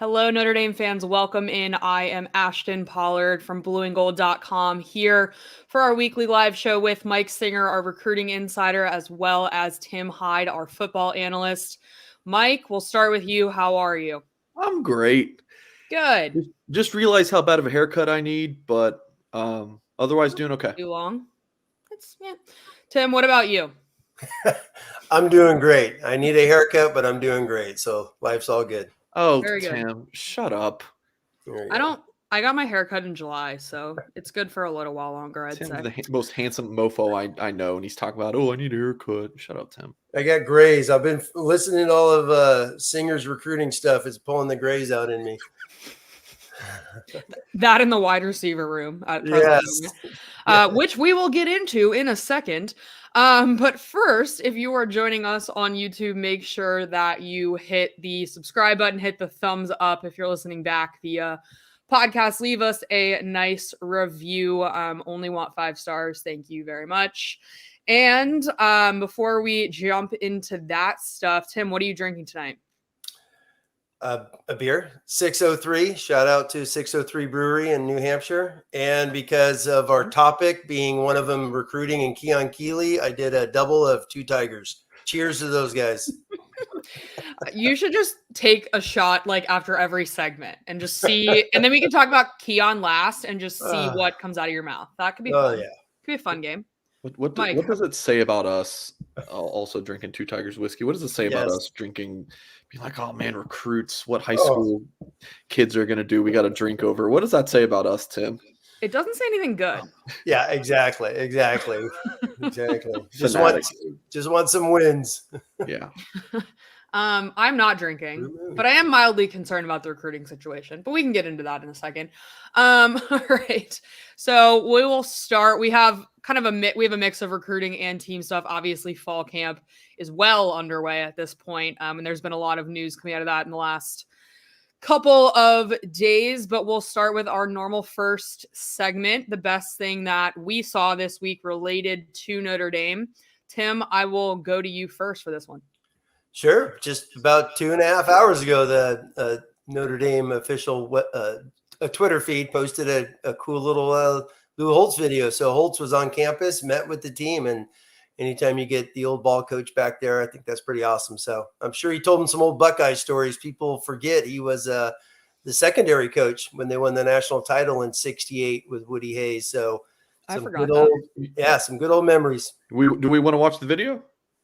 Hello, Notre Dame fans. Welcome in. I am Ashton Pollard from blueandgold.com here for our weekly live show with Mike Singer, our recruiting insider, as well as Tim Hyde, our football analyst. Mike, we'll start with you. How are you? I'm great. Good. Just realized how bad of a haircut I need, but otherwise doing okay. Too long? Tim, what about you? I'm doing great. I need a haircut, but I'm doing great. So life's all good. Oh, Very good. Tim, shut up. I got my haircut in July, so it's good for a little while longer, I'd Tim's say. the most handsome mofo I know, and he's talking about, I need a haircut. Shut up, Tim. I got grays. I've been listening to all of Singer's recruiting stuff. It's pulling the grays out in me. That in the wide receiver room at present moment, which we will get into in a second. But first, if you are joining us on YouTube, make sure that you hit the subscribe button, hit the thumbs up. If you're listening back via podcast, leave us a nice review. Only want 5 stars. Thank you very much. And before we jump into that stuff, Tim, what are you drinking tonight? A beer, 603. Shout out to 603 Brewery in New Hampshire. And because of our topic being one of them recruiting and Keon Keeley, I did a double of 2 Tigers. Cheers to those guys. You should just take a shot like after every segment and just see, and then we can talk about Keon last and just see what comes out of your mouth. That could be fun. Yeah. Could be a fun game. What does it say about us also drinking 2 Tigers whiskey? What does it say about us drinking, being like, oh man, recruits, what high school kids are going to do? We got to drink over. What does that say about us, Tim? It doesn't say anything good. Yeah, exactly. Just want some wins. Yeah. I'm not drinking, but I am mildly concerned about the recruiting situation, but we can get into that in a second. All right. So we will start. We have kind of a mix of recruiting and team stuff. Obviously, fall camp is well underway at this point. And there's been a lot of news coming out of that in the last couple of days, but we'll start with our normal first segment. The best thing that we saw this week related to Notre Dame. Tim, I will go to you first for this one. Sure. Just about 2.5 hours ago, the Notre Dame official a Twitter feed posted a cool little Lou Holtz video. So Holtz was on campus, met with the team, and anytime you get the old ball coach back there, I think that's pretty awesome. So I'm sure he told them some old Buckeye stories. People forget he was the secondary coach when they won the national title in '68 with Woody Hayes. So some good old memories. Do we want to watch the video?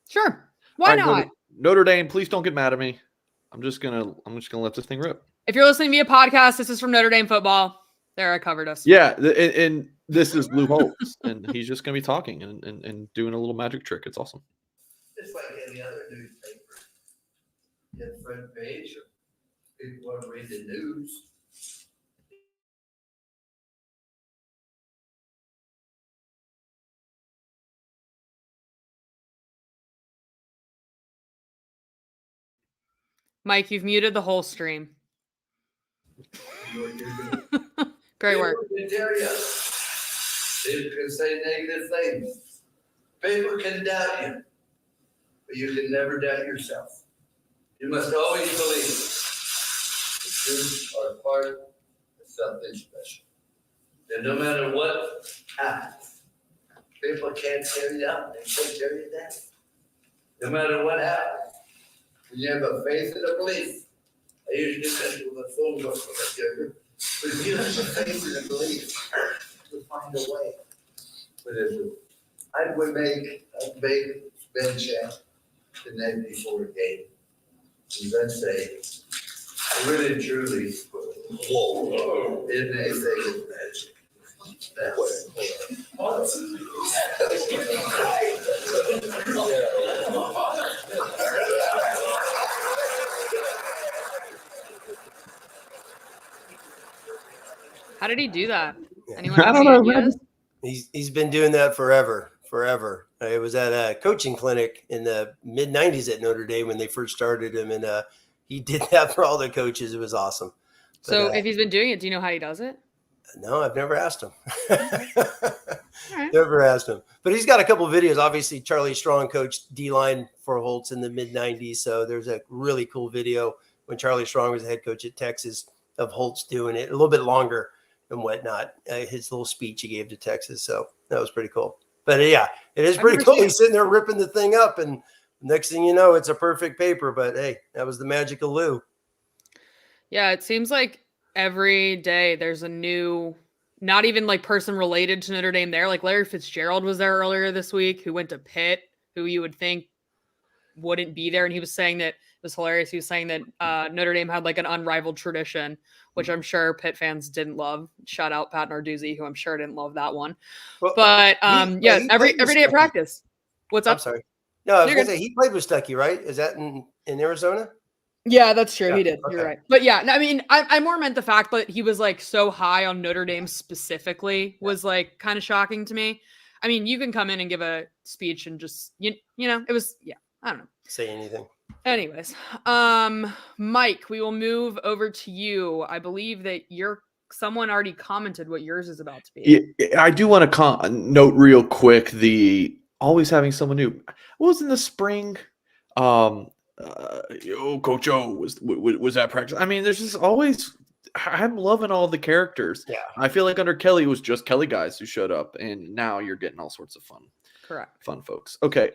Sure. Why not? Notre Dame, please don't get mad at me. I'm just gonna let this thing rip. If you're listening via podcast, this is from Notre Dame football. There, I covered us. Yeah, and this is Lou Holtz, and he's just gonna be talking and doing a little magic trick. It's awesome. Just like any other newspaper, you have the front page, or people want to read the news. Mike, you've muted the whole stream. Great work. People can say negative things. People can doubt you, but you can never doubt yourself. You must always believe the students are part of something special. And no matter what happens, people can't tear you down. They can't tear you down. No matter what happens. When you have a faith and a belief, I usually do that with a phone book for that younger. But if you have a faith and a belief, you'll find a way. But I would make a big Ben Champ the night before a game. And then say, really truly, whoa, didn't they say it's magic? That way. How did he do that? Anyone I don't know. He's been doing that forever. It was at a coaching clinic in the mid '90s at Notre Dame when they first started him, and he did that for all the coaches. It was awesome. But, so if he's been doing it, do you know how he does it? No, I've never asked him. Right. Never asked him. But he's got a couple of videos. Obviously, Charlie Strong coached D-line for Holtz in the mid '90s, so there's a really cool video when Charlie Strong was the head coach at Texas, of Holtz doing it a little bit longer and whatnot. His little speech he gave to Texas. So that was pretty cool. But yeah, it is pretty cool. He's sitting there ripping the thing up, and next thing you know, it's a perfect paper. But hey, that was the magic of Lou. Yeah, it seems like every day there's a new, not even like person related to Notre Dame there. Like Larry Fitzgerald was there earlier this week, who went to Pitt, who you would think wouldn't be there. And he was saying that, it was hilarious. He was saying that Notre Dame had like an unrivaled tradition, which I'm sure Pitt fans didn't love. Shout out Pat Narduzzi, who I'm sure didn't love that one. Well, but every day at practice. What's up? I'm sorry. No, I was going to say he played with Stuckey, right? Is that in Arizona? Yeah, that's true. Yeah, he did. Okay. You're right. But yeah, I mean, I more meant the fact that he was like so high on Notre Dame specifically was like kind of shocking to me. I mean, you can come in and give a speech and just, you know, it was, yeah, I don't know. Say anything. Anyways, Mike, we will move over to you. I believe that someone already commented what yours is about to be. Yeah, I do want to note real quick the always having someone new. What was in the spring? Coach O was at practice. I mean, there's just always. I'm loving all the characters. Yeah, I feel like under Kelly it was just Kelly guys who showed up, and now you're getting all sorts of fun. Correct. Fun folks. Okay.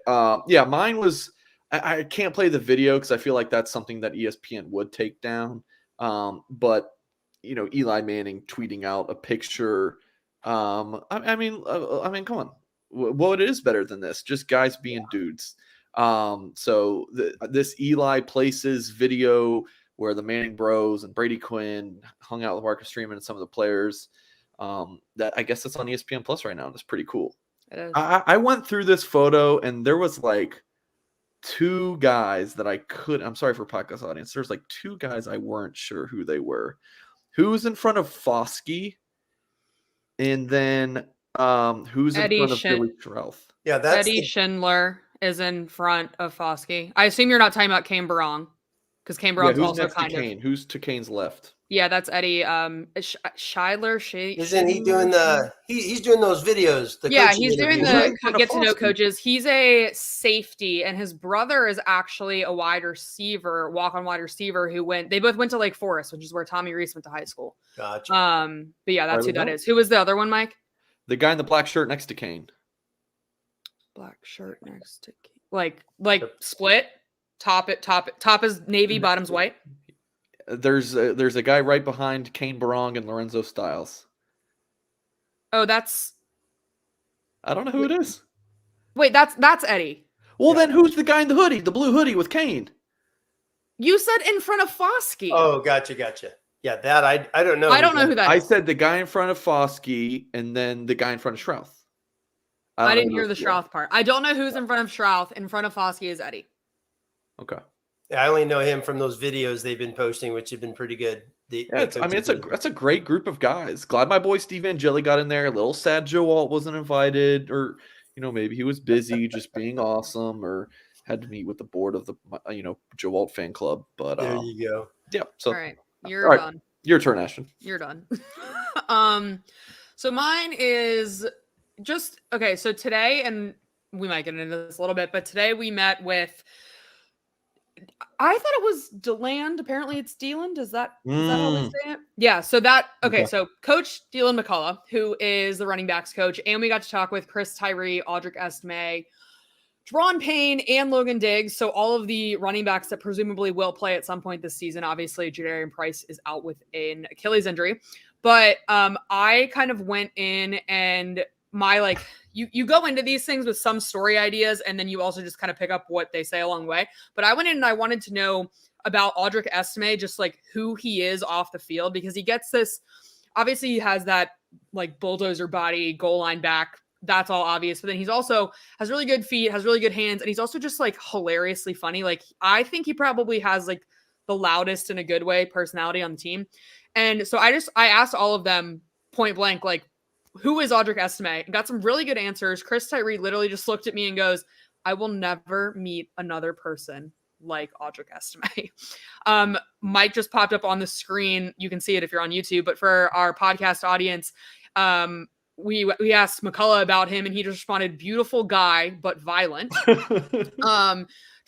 Yeah, mine was. I can't play the video because I feel like that's something that ESPN would take down. But you know, Eli Manning tweeting out a picture. I mean, come on. What is better than this? Just guys being dudes. So this Eli Places video where the Manning Bros and Brady Quinn hung out with Marcus Freeman and some of the players. That I guess it's on ESPN Plus right now, and it's pretty cool. It is. I went through this photo, and there was like two guys that I'm sorry for podcast audience. There's like two guys I weren't sure who they were. Who was in front of Foskey, and then who's in front of Billy Trouth? Yeah, that's Eddie Schindler is in front of Foskey. I assume you're not talking about Kane Barong, because Kane Barong's also kind of. Who's to Kane's left? Yeah, that's Eddie. Schuyler. Isn't he doing he's doing those videos? He's doing the get to know coaches. He's a safety, and his brother is actually a wide receiver, walk-on wide receiver they both went to Lake Forest, which is where Tommy Reese went to high school. Gotcha. But yeah, that's who that is. Who was the other one, Mike? The guy in the black shirt next to Kane. Black shirt next to Kane. Like split. Top is navy, bottom's white. There's a guy right behind Kane Barong and Lorenzo Styles. Oh, that's. I don't know who it is. Wait, that's Eddie. Well, then who's the guy in the hoodie, the blue hoodie with Kane? You said in front of Foskey. Oh, gotcha. Yeah, that I don't know. I don't know who that is. I said the guy in front of Foskey and then the guy in front of Strouth. I didn't hear the Strouth part. I don't know who's in front of Strouth. In front of Foskey is Eddie. Okay. Yeah, I only know him from those videos they've been posting, which have been pretty good. That's a great group of guys. Glad my boy Steve Angeli got in there. A little sad Joe Alt wasn't invited, or maybe he was busy just being awesome, or had to meet with the board of the Joe Alt fan club. But there you go. Yeah. So all right, you're done. Your turn, Ashton. You're done. So mine is just okay. So today, and we might get into this a little bit, but today we met with. I thought it was DeLand. Apparently it's Deland. Is that how they say it? Yeah. So okay. So Coach Deland McCullough, who is the running backs coach, and we got to talk with Chris Tyree, Audric Estime, Deron Payne, and Logan Diggs. So all of the running backs that presumably will play at some point this season. Obviously, Jadarian Price is out with an Achilles injury, but I kind of went in and my you go into these things with some story ideas, and then you also just kind of pick up what they say along the way. But I went in and I wanted to know about Audric Estime, just like who he is off the field, because he gets this. Obviously, he has that like bulldozer body, goal line back. That's all obvious. But then he's also has really good feet, has really good hands, and he's also just like hilariously funny. Like I think he probably has like the loudest in a good way personality on the team. And so I asked all of them point blank, like, who is Audric Estime? And got some really good answers. Chris Tyree literally just looked at me and goes, I will never meet another person like Audric Estime. Mike just popped up on the screen. You can see it if you're on YouTube, but for our podcast audience, we asked McCullough about him, and he just responded, "Beautiful guy, but violent."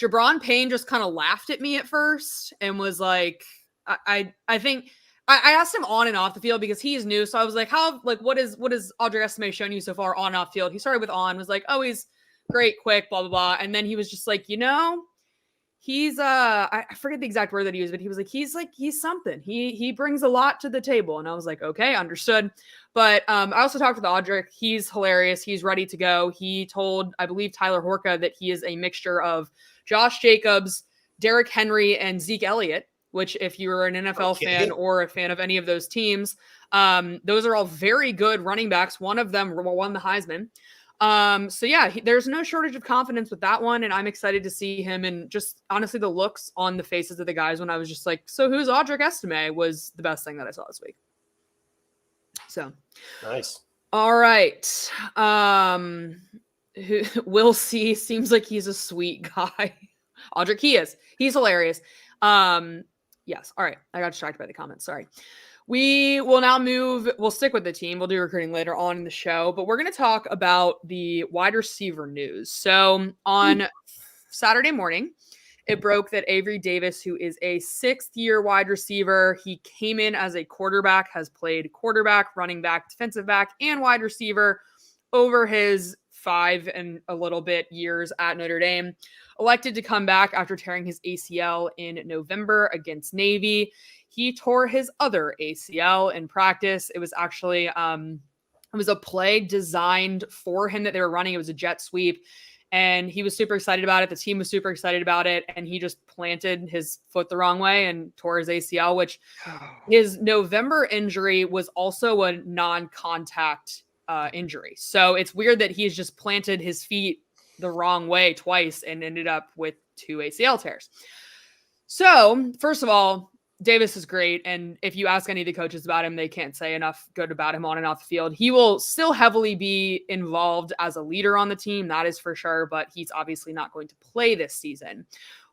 Jabron Payne just kind of laughed at me at first and was like, I think I asked him on and off the field because he is new. So I was like, what is Audrey Estime shown you so far on and off field? He started with on, was like, oh, he's great, quick, blah, blah, blah. And then he was just like, he's I forget the exact word that he used, but he was like, he's something. He brings a lot to the table. And I was like, okay, understood. But I also talked with Audric. He's hilarious. He's ready to go. He told, I believe, Tyler Horka that he is a mixture of Josh Jacobs, Derrick Henry, and Zeke Elliott, which if you're an NFL fan or a fan of any of those teams, those are all very good running backs. One of them won the Heisman. So yeah, there's no shortage of confidence with that one. And I'm excited to see him, and just honestly, the looks on the faces of the guys when I was just like, so who's Audric Estime, was the best thing that I saw this week. So nice. All right. We'll see. Seems like he's a sweet guy. Audric, he's hilarious. Yes. All right. I got distracted by the comments. Sorry. We will now we'll stick with the team. We'll do recruiting later on in the show, but we're going to talk about the wide receiver news. So on Saturday morning, it broke that Avery Davis, who is a 6th-year wide receiver, he came in as a quarterback, has played quarterback, running back, defensive back, and wide receiver over his 5 and a little bit years at Notre Dame, elected to come back after tearing his ACL in November against Navy. He tore his other ACL in practice. It was actually, it was a play designed for him that they were running. It was a jet sweep, and he was super excited about it. The team was super excited about it, and he just planted his foot the wrong way and tore his ACL, which his November injury was also a non-contact injury. So it's weird that he's just planted his feet the wrong way twice and ended up with 2 ACL tears. So first of all, Davis is great. And if you ask any of the coaches about him, they can't say enough good about him on and off the field. He will still heavily be involved as a leader on the team. That is for sure. But he's obviously not going to play this season,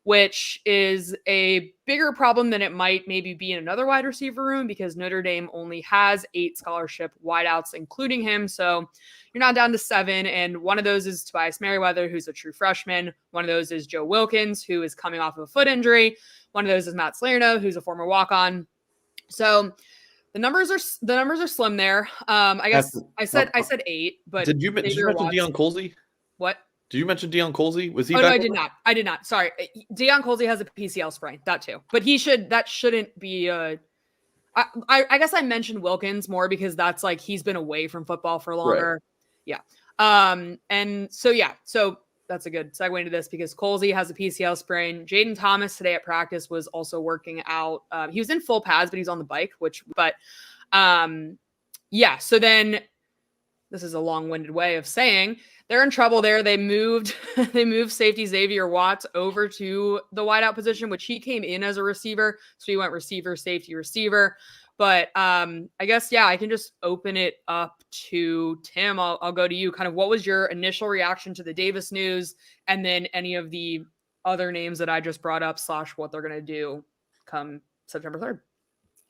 which is a bigger problem than it might maybe be in another wide receiver room, because Notre Dame only has 8 scholarship wideouts, including him. So you're not down to 7. And one of those is Tobias Merriweather, who's a true freshman. One of those is Joe Wilkins, who is coming off of a foot injury. One of those is Matt Salerno, who's a former walk-on. So the numbers are slim there. I guess I said 8, but did you mention Deion Colsey? What? Did you mention Deion Colsey? Was he? Oh, no, I did not. Sorry. Deion Colsey has a PCL sprain. That too. But that shouldn't be I guess I mentioned Wilkins more because that's like, he's been away from football for longer. Right. Yeah. And so that's a good segue into this, because Colsey has a PCL sprain. Jaden Thomas today at practice was also working out. He was in full pads, but he's on the bike, so then this is a long-winded way of saying they're in trouble there. They moved safety Xavier Watts over to the wideout position, which he came in as a receiver. So he went receiver, safety, receiver. But I guess, I can just open it up to Tim. I'll go to you. Kind of, what was your initial reaction to the Davis news, and then any of the other names that I just brought up / what they're going to do come September 3rd?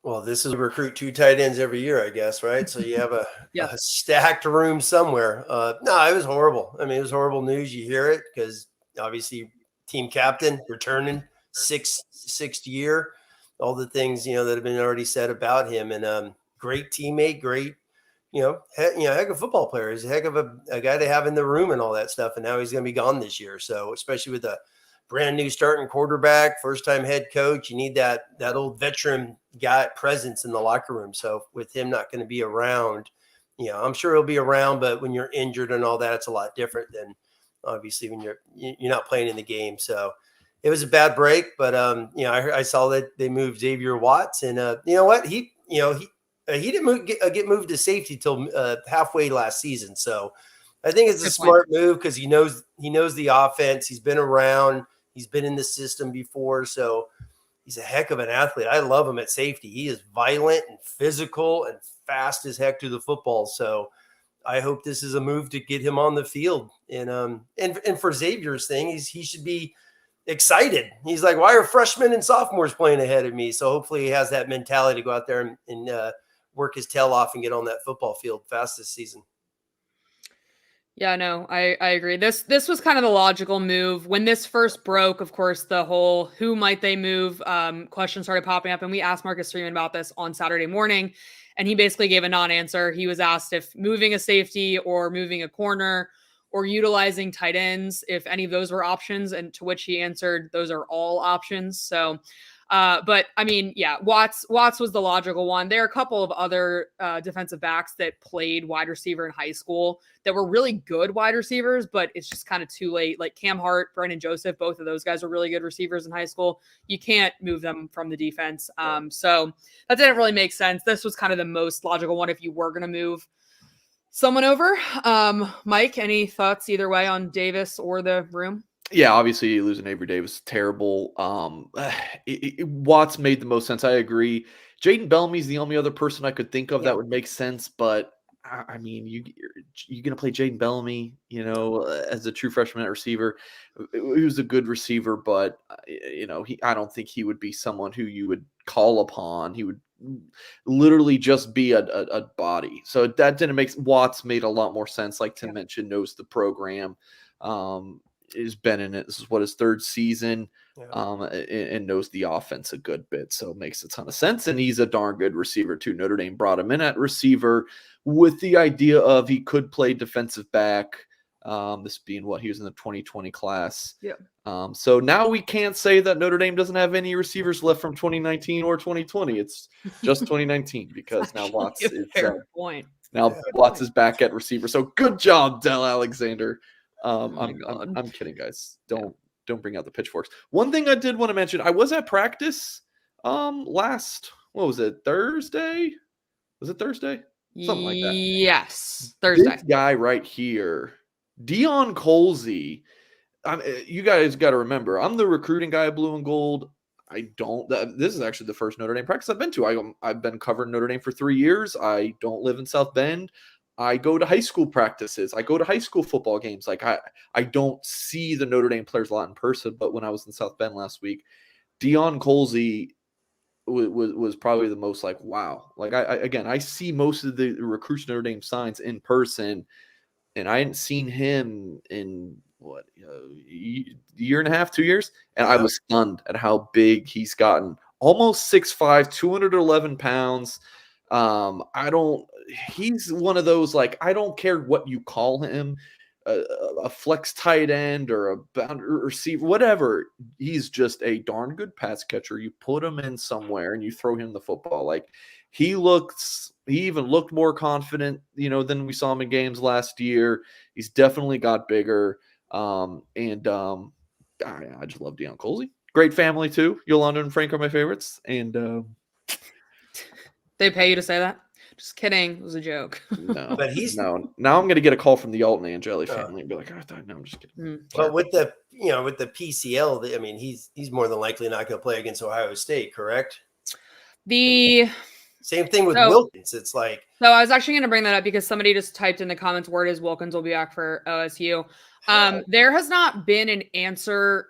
Well, this is recruit 2 tight ends every year, I guess, right? So you have a stacked room somewhere. No, it was horrible. I mean, it was horrible news. You hear it because obviously team captain returning 6th year, all the things, that have been already said about him, and great teammate, great, heck of football player. He's a heck of a guy to have in the room and all that stuff. And now he's going to be gone this year. So especially with a brand new starting quarterback, first time head coach, you need that old veteran guy presence in the locker room. So with him not going to be around, I'm sure he'll be around, but when you're injured and all that, it's a lot different than obviously when you're not playing in the game. So it was a bad break, but I saw that they moved Xavier Watts, and you know what, he didn't get moved to safety till halfway last season. So I think it's a smart move because he knows the offense. He's been around. He's been in the system before. So he's a heck of an athlete. I love him at safety. He is violent and physical and fast as heck to the football. So I hope this is a move to get him on the field. And for Xavier's thing, he should be excited. He's like, why are freshmen and sophomores playing ahead of me? So hopefully he has that mentality to go out there and work his tail off and get on that football field fast this season. Yeah, no, I agree. This was kind of the logical move. When this first broke, of course, the whole who might they move question started popping up, and we asked Marcus Freeman about this on Saturday morning, and he basically gave a non-answer. He was asked if moving a safety or moving a corner or utilizing tight ends, if any of those were options, and to which he answered, those are all options. So but I mean, yeah, Watts was the logical one. There are a couple of other defensive backs that played wide receiver in high school that were really good wide receivers, but it's just kind of too late. Like Cam Hart, Brendan Joseph, both of those guys were really good receivers in high school. You can't move them from the defense. So that didn't really make sense. This was kind of the most logical one if you were going to move someone over. Mike, any thoughts either way on Davis or the room? Yeah, obviously losing Avery Davis, terrible. Watts made the most sense. I agree. Jaden Bellamy's the only other person I could think of that would make sense, but I mean, you're going to play Jaden Bellamy, as a true freshman at receiver. He was a good receiver, but I don't think he would be someone who you would call upon. He would literally just be a body. So that didn't make Watts made a lot more sense. Like Tim mentioned, knows the program. Has been in it. This is his third season, and knows the offense a good bit. So it makes a ton of sense. And he's a darn good receiver too. Notre Dame brought him in at receiver with the idea of he could play defensive back. This being what he was in the 2020 class. Yeah. So now we can't say that Notre Dame doesn't have any receivers left from 2019 or 2020. It's just 2019 because now Watts is point. Now Watts is back at receiver. So good job, Del Alexander. I'm kidding, guys. Don't bring out the pitchforks. One thing I did want to mention, I was at practice last, what was it, Thursday? Was it Thursday? Something like that. Yes, Thursday. This guy right here, Keon Keeley. You guys got to remember, I'm the recruiting guy at Blue and Gold. This is actually the first Notre Dame practice I've been to. I've been covering Notre Dame for 3 years. I don't live in South Bend. I go to high school practices. I go to high school football games. Like I don't see the Notre Dame players a lot in person, but when I was in South Bend last week, Keon Keeley was probably the most like, wow. Like I see most of the recruits Notre Dame signs in person, and I hadn't seen him in year and a half, 2 years. And I was stunned at how big he's gotten. Almost 6'5", 211 pounds. He's one of those, like, I don't care what you call him, a flex tight end or a boundary receiver, whatever. He's just a darn good pass catcher. You put him in somewhere and you throw him the football. Like he even looked more confident, than we saw him in games last year. He's definitely got bigger. I just love Keon Keeley. Great family too. Yolanda and Frank are my favorites. And, they pay you to say that? Just kidding. It was a joke. No, but now I'm going to get a call from the Alton Angeli family and be like, no, I'm just kidding. But with the PCL, I mean, he's more than likely not going to play against Ohio State, correct? The same thing with Wilkins. It's like, so I was actually going to bring that up because somebody just typed in the comments, word is Wilkins will be back for OSU. There has not been an answer,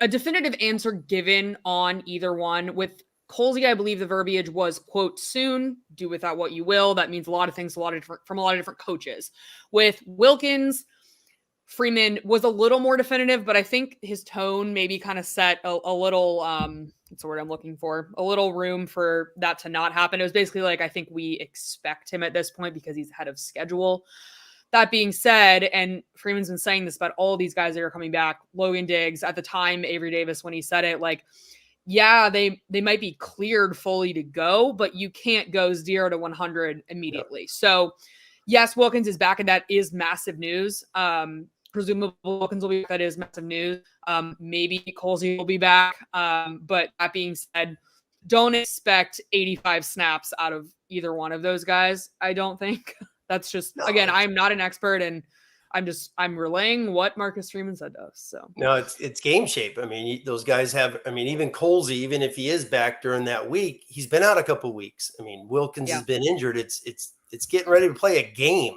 a definitive answer given on either one. With Keeley, I believe the verbiage was, quote, soon, do with that what you will. That means a lot of things, from a lot of different coaches. With Wilkins, Freeman was a little more definitive, but I think his tone maybe kind of set a little, what's the word I'm looking for? A little room for that to not happen. It was basically like, I think we expect him at this point because he's ahead of schedule. That being said, and Freeman's been saying this about all these guys that are coming back, Logan Diggs, at the time, Avery Davis, when he said it, like, yeah, they might be cleared fully to go, but you can't go 0 to 100 immediately. Yeah. So yes, Wilkins is back, and that is massive news. Presumably Wilkins will be back. That is massive news. Maybe Keeley will be back. But that being said, don't expect 85 snaps out of either one of those guys. I don't think. That's just, again, I'm not an expert, and I'm relaying what Marcus Freeman said to us. So no, it's game shape. I mean, those guys have, even Keeley, even if he is back during that week, he's been out a couple of weeks. I mean, Wilkins has been injured. It's getting ready to play a game.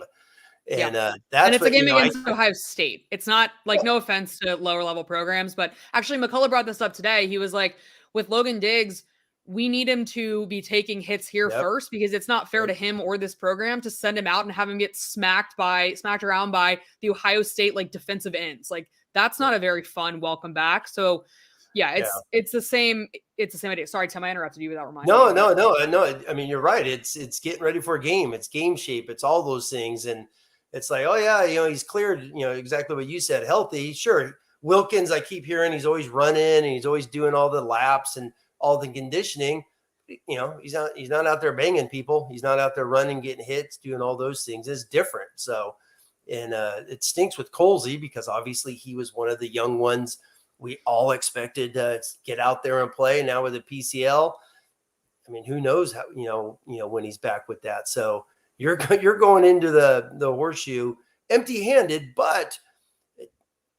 And that's a game against Ohio State. It's not like, no offense to lower level programs, but actually McCullough brought this up today. He was like, with Logan Diggs, we need him to be taking hits here first, because it's not fair to him or this program to send him out and have him get smacked around by the Ohio State like defensive ends. Like that's not a very fun welcome back. So yeah, it's the same idea. Sorry, Tim, I interrupted you without reminding you. No. I mean, you're right. It's getting ready for a game. It's game shape. It's all those things. And it's like, oh yeah, he's cleared, exactly what you said, healthy. Sure. Wilkins, I keep hearing he's always running and he's always doing all the laps and all the conditioning. He's not out there banging people. He's not out there running, getting hits, doing all those things. It's different. So, and it stinks with Colsey because obviously he was one of the young ones we all expected to get out there and play. Now with the PCL, I mean, who knows how, when he's back with that. So you're going into the horseshoe empty-handed, but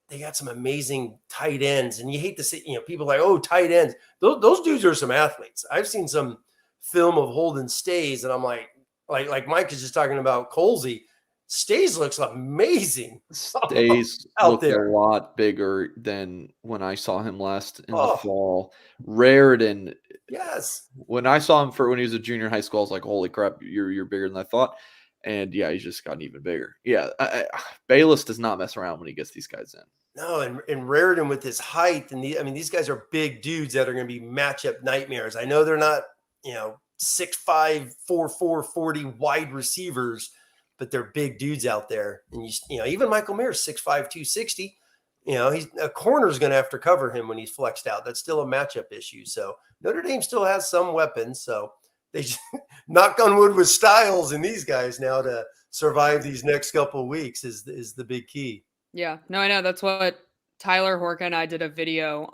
they got some amazing tight ends. And you hate to see, people like, oh, tight ends. Those dudes are some athletes. I've seen some film of Holden Stays, and I'm like Mike is just talking about Colsey. Stays looks amazing. Stays looked a lot bigger than when I saw him last in the fall. Raritan. Yes. When I saw him when he was a junior in high school, I was like, holy crap, you're bigger than I thought. And yeah, he's just gotten even bigger. Yeah. Bayless does not mess around when he gets these guys in. No, and Raritan with his height, and these guys are big dudes that are going to be matchup nightmares. I know they're not, 6'5", 4'4", 40 wide receivers, but they're big dudes out there. And even Michael Mayer's 6'5", 260. He's a corner's going to have to cover him when he's flexed out. That's still a matchup issue. So Notre Dame still has some weapons. So they just knock on wood with Styles and these guys now to survive these next couple of weeks is the big key. Yeah, no, I know. That's what Tyler Horka and I did a video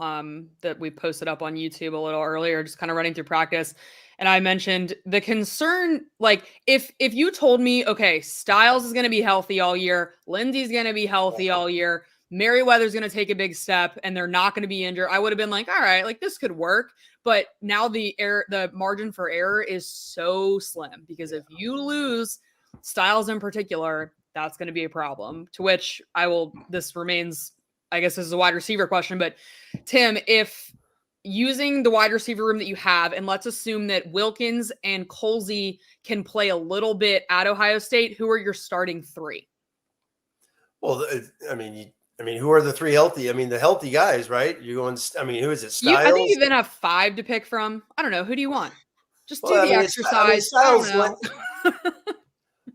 that we posted up on YouTube a little earlier, just kind of running through practice. And I mentioned the concern, like if you told me, okay, Styles is going to be healthy all year, Lindsey's going to be healthy all year, Merriweather's going to take a big step and they're not going to be injured, I would have been like, all right, like this could work. But now the margin for error is so slim, because if you lose Styles in particular, that's going to be a problem. To which this remains, I guess this is a wide receiver question, but Tim, if using the wide receiver room that you have, and let's assume that Wilkins and Colsey can play a little bit at Ohio State, who are your starting three? Well, I mean, who are the three healthy? I mean, the healthy guys, right? You're going, who is it? Styles? I think you then have 5 to pick from. I don't know. Who do you want? Just do the exercise. Styles,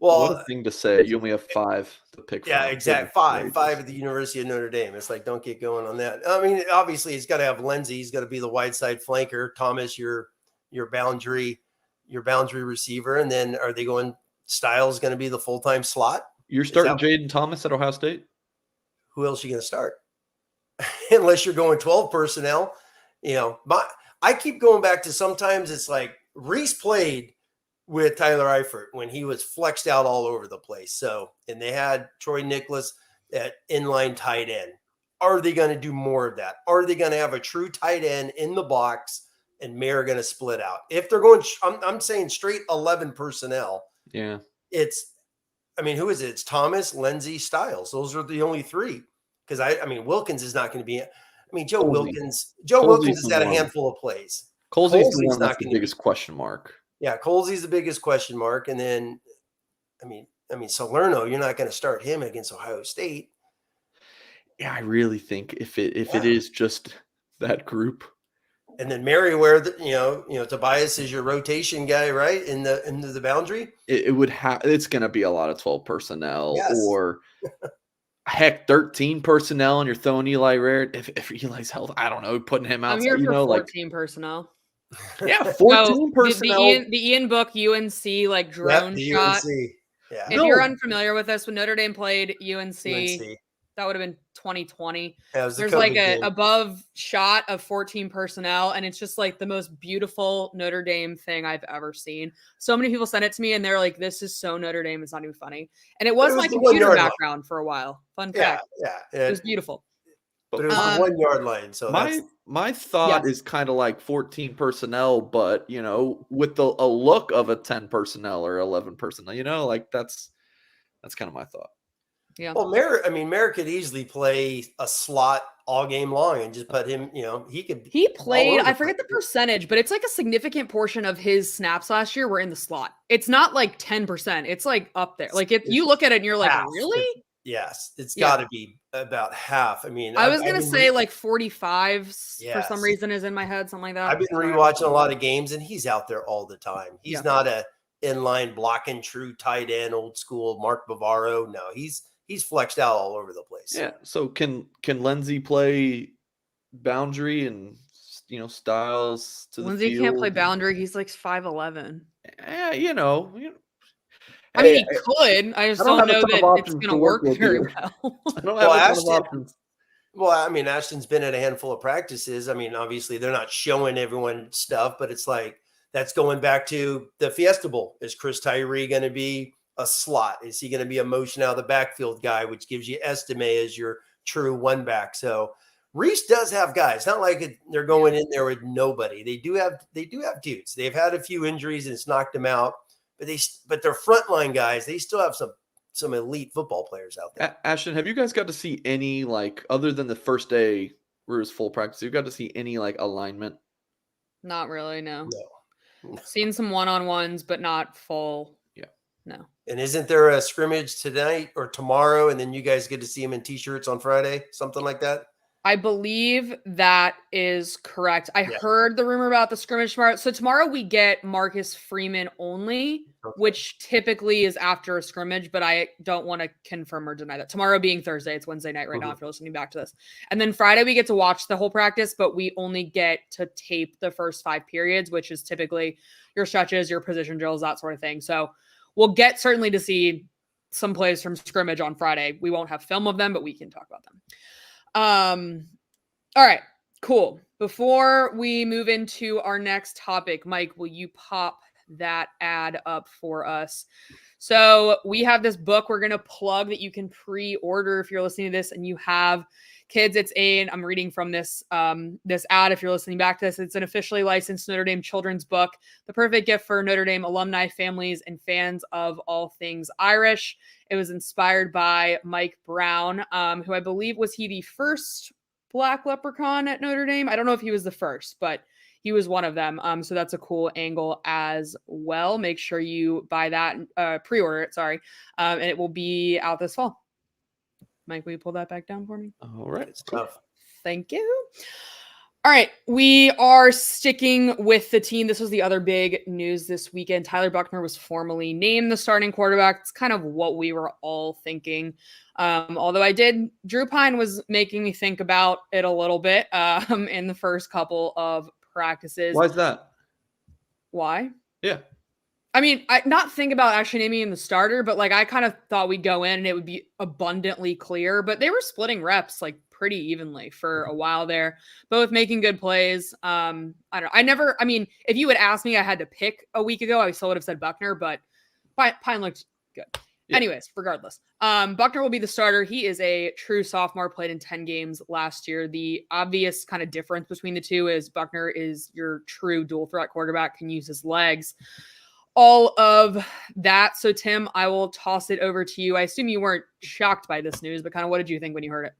well, one thing to say, you only have 5 to pick from. Yeah, exactly. 5 at the University of Notre Dame. It's like, don't get going on that. I mean, obviously, he's got to have Lindsey. He's got to be the wide side flanker. Thomas, your boundary receiver. And then are they going Styles going to be the full-time slot? You're starting Jaden Thomas at Ohio State? Who else are you going to start? Unless you're going 12 personnel. I keep going back to sometimes it's like Reese played with Tyler Eifert when he was flexed out all over the place. So, and they had Troy Nicholas at inline tight end. Are they going to do more of that? Are they going to have a true tight end in the box and Mayer going to split out? If they're going, I'm saying straight 11 personnel. Yeah. Who is it? It's Thomas, Lindsey, Styles. Those are the only 3. Because Wilkins is not going to be. Joe Wilkins has had a handful of plays. Colsey's the one that's the biggest question mark. Yeah, Colsey's the biggest question mark. And then, Salerno, you're not going to start him against Ohio State. Yeah, I really think if it is just that group. And then Merriweather, Tobias is your rotation guy, right? Into the boundary. It's going to be a lot of 12 personnel, yes. Or heck, 13 personnel, and you're throwing Eli Rare. If Eli's health, I don't know, putting him out. I'm here for 14 personnel. Yeah, 14 personnel. The Ian Book UNC like drone shot. UNC. Yeah. If you're unfamiliar with this, when Notre Dame played UNC. That would have been 2020. Yeah, there's like a above shot of 14 personnel, and it's just like the most beautiful Notre Dame thing I've ever seen. So many people sent it to me, and they're like, "This is so Notre Dame. It's not even funny." And it was my computer background for a while. Fun fact. Yeah. It was beautiful. But it was the 1 yard line. So my thought is kind of like 14 personnel, but with a look of a 10 personnel or 11 personnel. Like that's kind of my thought. Yeah. Well, Merritt could easily play a slot all game long and just put him, He played, I forget the percentage, but it's like a significant portion of his snaps last year were in the slot. It's not like 10%. It's like up there. Like you look at it and you're like, really? Yes. It's got to be about half. I mean, I was going to say like 45 for some reason is in my head, something like that. I've been rewatching a lot of games and he's out there all the time. He's not a inline blocking true tight end, old school Mark Bavaro. No, he's flexed out all over the place. Yeah. So can Lindsey play boundary and styles to Lindsey the field? Can't play boundary. He's like 5'11". Yeah, I mean, he could. I just don't know that it's going to work very well. I don't have a ton of options. Well, I mean, Ashton's been at a handful of practices. I mean, obviously they're not showing everyone stuff, but it's like that's going back to the Fiesta Bowl. Is Chris Tyree going to be a slot? Is he going to be a motion out of the backfield guy, which gives you Estime as your true one back? So Reese does have guys. Not like they're going in there with nobody. They do have dudes. They've had a few injuries and it's knocked them out, but they're frontline guys. They still have some elite football players out there. Ashton, have you guys got to see any, like, other than the first day where it was full practice, you got to see any like alignment? Not really, no. Seen some one-on-ones, but not full. Yeah. No. And isn't there a scrimmage tonight or tomorrow, and then you guys get to see him in T-shirts on Friday? Something like that? I believe that is correct. I heard the rumor about the scrimmage tomorrow. So tomorrow we get Marcus Freeman only, which typically is after a scrimmage, but I don't want to confirm or deny that. Tomorrow being Thursday, it's Wednesday night right now if you're listening back to this. And then Friday we get to watch the whole practice, but we only get to tape the first 5 periods, which is typically your stretches, your position drills, that sort of thing. So we'll get certainly to see some plays from scrimmage on Friday. We won't have film of them, but we can talk about them. All right, cool. Before we move into our next topic, Mike, will you pop that ad up for us? So we have this book we're going to plug that you can pre-order if you're listening to this and you have kids. I'm reading from this ad. If you're listening back to this, it's an officially licensed Notre Dame children's book, the perfect gift for Notre Dame alumni, families, and fans of all things Irish. It was inspired by Mike Brown, who I believe was he the first Black leprechaun at Notre Dame. I don't know if he was the first, but he was one of them. So that's a cool angle as well. Make sure you buy that, pre-order it, sorry. And it will be out this fall. Mike, will you pull that back down for me? All right. It's tough. Thank you. All right. We are sticking with the team. This was the other big news this weekend. Tyler Buchner was formally named the starting quarterback. It's kind of what we were all thinking. Although Drew Pyne was making me think about it a little bit in the first couple of practices. Why is that? Why? Yeah. I mean, I not think about actually naming him the starter, but like I kind of thought we'd go in and it would be abundantly clear, but they were splitting reps like pretty evenly for a while there, both making good plays. I don't know. If you had asked me, I had to pick a week ago, I still would have said Buchner, but Pyne looked good. Yeah. Anyways, regardless, Buchner will be the starter. He is a true sophomore, played in 10 games last year. The obvious kind of difference between the two is Buchner is your true dual threat quarterback, can use his legs. All of that. So, Tim, I will toss it over to you. I assume you weren't shocked by this news, but kind of what did you think when you heard it?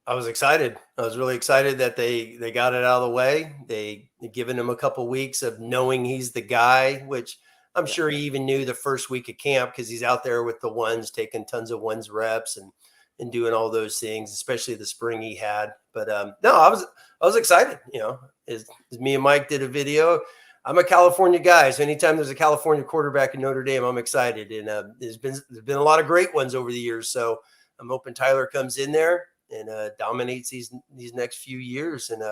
I was excited. I was really excited that they got it out of the way. They given him a couple weeks of knowing he's the guy, which I'm sure he even knew the first week of camp because he's out there with the ones, taking tons of ones reps and doing all those things, especially the spring he had. But no, I was excited. As me and Mike did a video. I'm a California guy, so anytime there's a California quarterback in Notre Dame, I'm excited. And there's been a lot of great ones over the years. So I'm hoping Tyler comes in there and dominates these next few years. And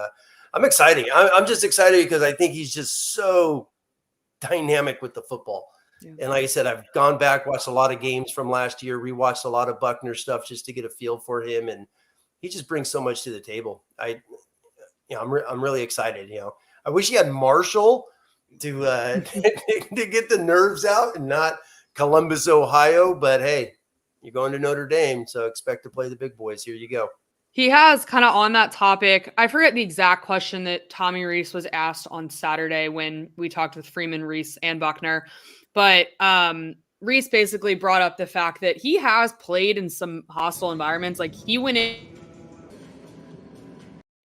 I'm excited. I'm just excited because I think he's just so dynamic with the football. Yeah. And like I said, I've gone back, watched a lot of games from last year, rewatched a lot of Buchner stuff just to get a feel for him. And he just brings so much to the table. I'm really excited. I wish he had Marshall to get the nerves out and not Columbus, Ohio. But hey, you're going to Notre Dame, so expect to play the big boys. Here you go. He has kind of on that topic. I forget the exact question that Tommy Rees was asked on Saturday when we talked with Freeman, Rees, and Buchner. But Reese basically brought up the fact that he has played in some hostile environments. Like he went in.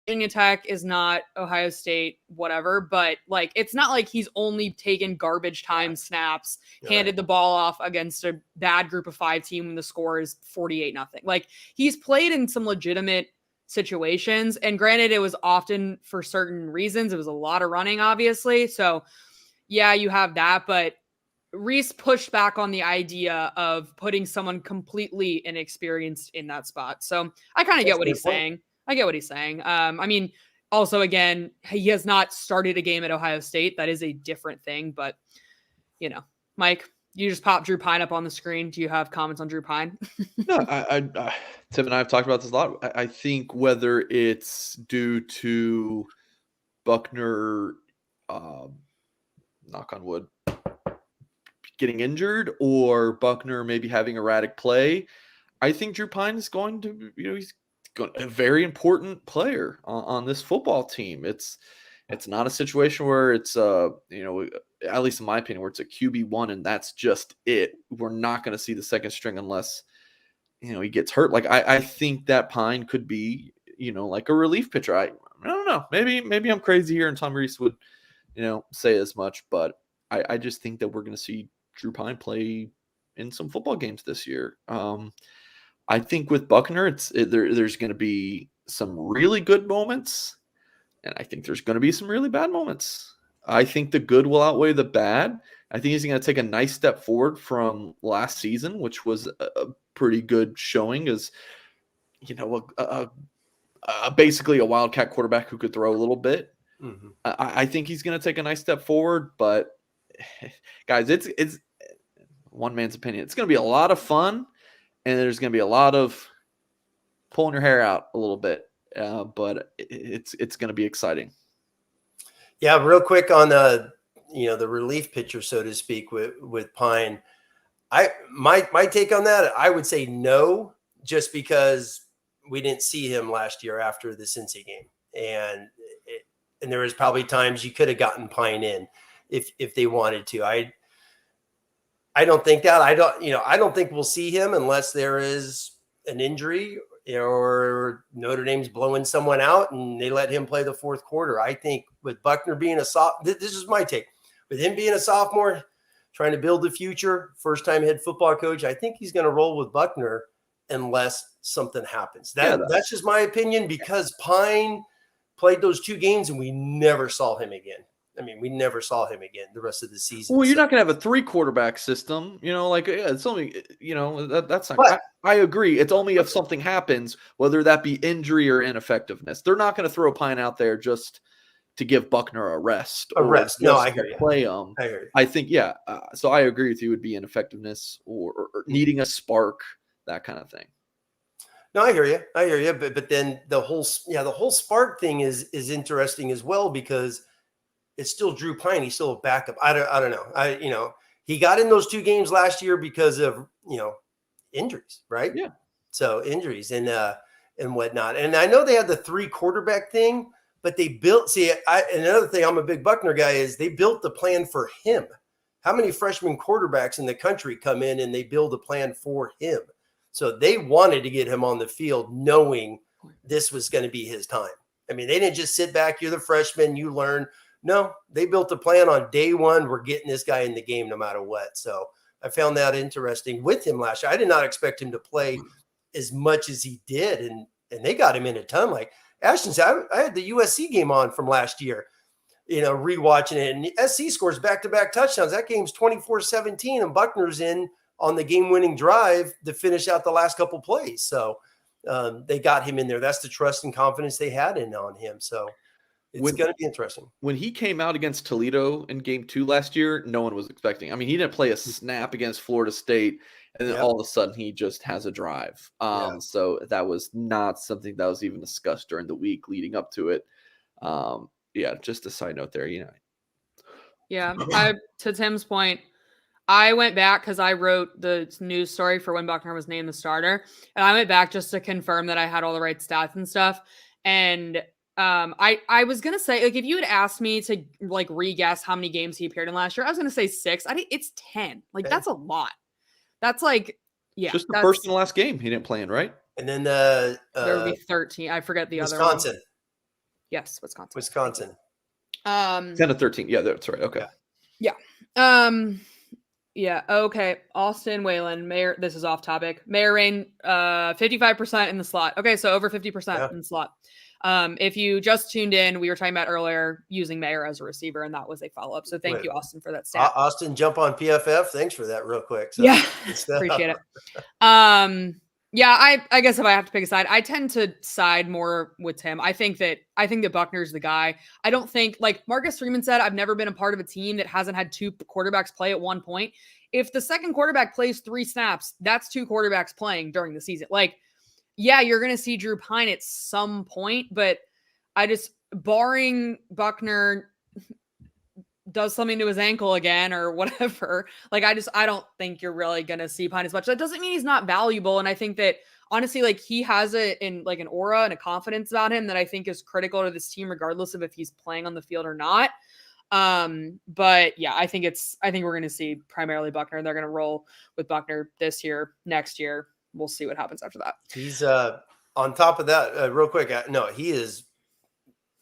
Virginia Tech is not Ohio State, whatever, but like it's not like he's only taken garbage time snaps, handed the ball off against a bad group of 5 team when the score is 48-0. Like he's played in some legitimate situations, and granted, it was often for certain reasons. It was a lot of running, obviously. So yeah, you have that, but Reese pushed back on the idea of putting someone completely inexperienced in that spot. So I kind of get what he's saying. I get what he's saying. I mean, also, again, he has not started a game at Ohio State. That is a different thing. But, you know, Mike, you just popped Drew Pyne up on the screen. Do you have comments on Drew Pyne? No, Tim and I have talked about this a lot. I think whether it's due to Buckner, knock on wood, getting injured, or Buckner maybe having erratic play, I think Drew Pyne is going to, he's a very important player on this football team. It's not a situation where it's at least in my opinion, where it's a QB1 and that's just it. We're not going to see the second string unless he gets hurt. Like I think that Pyne could be like a relief pitcher. I don't know. Maybe I'm crazy here, and Tom Reese would say as much, but I just think that we're going to see Drew Pyne play in some football games this year. I think with Buckner, there's going to be some really good moments, and I think there's going to be some really bad moments. I think the good will outweigh the bad. I think he's going to take a nice step forward from last season, which was a pretty good showing as, basically a Wildcat quarterback who could throw a little bit. Mm-hmm. I think he's going to take a nice step forward, but guys, it's one man's opinion. It's going to be a lot of fun. And there's going to be a lot of pulling your hair out a little bit, but it's going to be exciting. Yeah, real quick on the relief pitcher, so to speak, with Pyne. My take on that, I would say no, just because we didn't see him last year after the Cincy game, and there was probably times you could have gotten Pyne in if they wanted to. I don't think that. I don't think we'll see him unless there is an injury or Notre Dame's blowing someone out and they let him play the fourth quarter. I think with Buckner being this is my take. With him being a sophomore, trying to build the future, first-time head football coach, I think he's going to roll with Buckner unless something happens. That's just my opinion, because Pyne played those 2 games and we never saw him again. I mean, we never saw him again the rest of the season. Well, you're not going to have a 3-quarterback system, it's only, that's not, but I agree. It's only if something happens, whether that be injury or ineffectiveness. They're not going to throw Pyne out there just to give Buckner a rest. No, I hear you. Play him. I hear you. I think, yeah. So I agree with you. It would be ineffectiveness or needing a spark, that kind of thing. No, I hear you. But then the whole spark thing is interesting as well, because it's still Drew Pyne. He's still a backup. I don't know. He got in those 2 games last year because of, injuries, right? Yeah. So injuries and whatnot. And I know they had the 3-quarterback thing, but they built, another thing, I'm a big Buckner guy, is they built the plan for him. How many freshman quarterbacks in the country come in and they build a plan for him? So they wanted to get him on the field knowing this was going to be his time. I mean, they didn't just sit back, you're the freshman, you learn. No, they built a plan on day one. We're getting this guy in the game no matter what. So I found that interesting with him last year. I did not expect him to play as much as he did. And they got him in a ton. Like Ashton said, I had the USC game on from last year, rewatching it. And SC scores back-to-back touchdowns. That game's 24-17, and Buckner's in on the game-winning drive to finish out the last couple plays. So they got him in there. That's the trust and confidence they had on him. So it's going to be interesting. When he came out against Toledo in game 2 last year, no one was expecting. I mean, he didn't play a snap against Florida State, and then all of a sudden he just has a drive. So that was not something that was even discussed during the week leading up to it. Just a side note there, Yeah, to Tim's point, I went back because I wrote the news story for when Buckner was named the starter, and I went back just to confirm that I had all the right stats and stuff. And I was going to say, like, if you had asked me to like re-guess how many games he appeared in last year, I was going to say 6. It's 10. Like, that's a lot. That's like, yeah, just the first and last game he didn't play in, right? And then there would be 13. I forget the other one. Wisconsin. Yes, Wisconsin. 10 to 13. Yeah, that's right. Okay. Yeah. Yeah. Okay. Austin Whalen, Mayor. This is off topic. Mayor Rain, 55% in the slot. Okay, so over 50% in the slot. If you just tuned in, we were talking about earlier using Mayer as a receiver, and that was a follow-up. So thank you, Austin, for that stat. Austin, jump on PFF. Thanks for that real quick. So, yeah, appreciate it. Yeah, I guess if I have to pick a side, I tend to side more with Tim. I think that Buckner's the guy. I don't think, like Marcus Freeman said, I've never been a part of a team that hasn't had two quarterbacks play at one point. If the second quarterback plays 3 snaps, that's 2 quarterbacks playing during the season. Like, yeah, you're going to see Drew Pyne at some point, but I just, barring Buckner does something to his ankle again or whatever, like, I don't think you're really going to see Pyne as much. That doesn't mean he's not valuable. And I think that honestly, like, he has an aura and a confidence about him that I think is critical to this team, regardless of if he's playing on the field or not. But yeah, I think we're going to see primarily Buckner. They're going to roll with Buckner this year, next year. We'll see what happens after that. He's on top of that, real quick. No, he is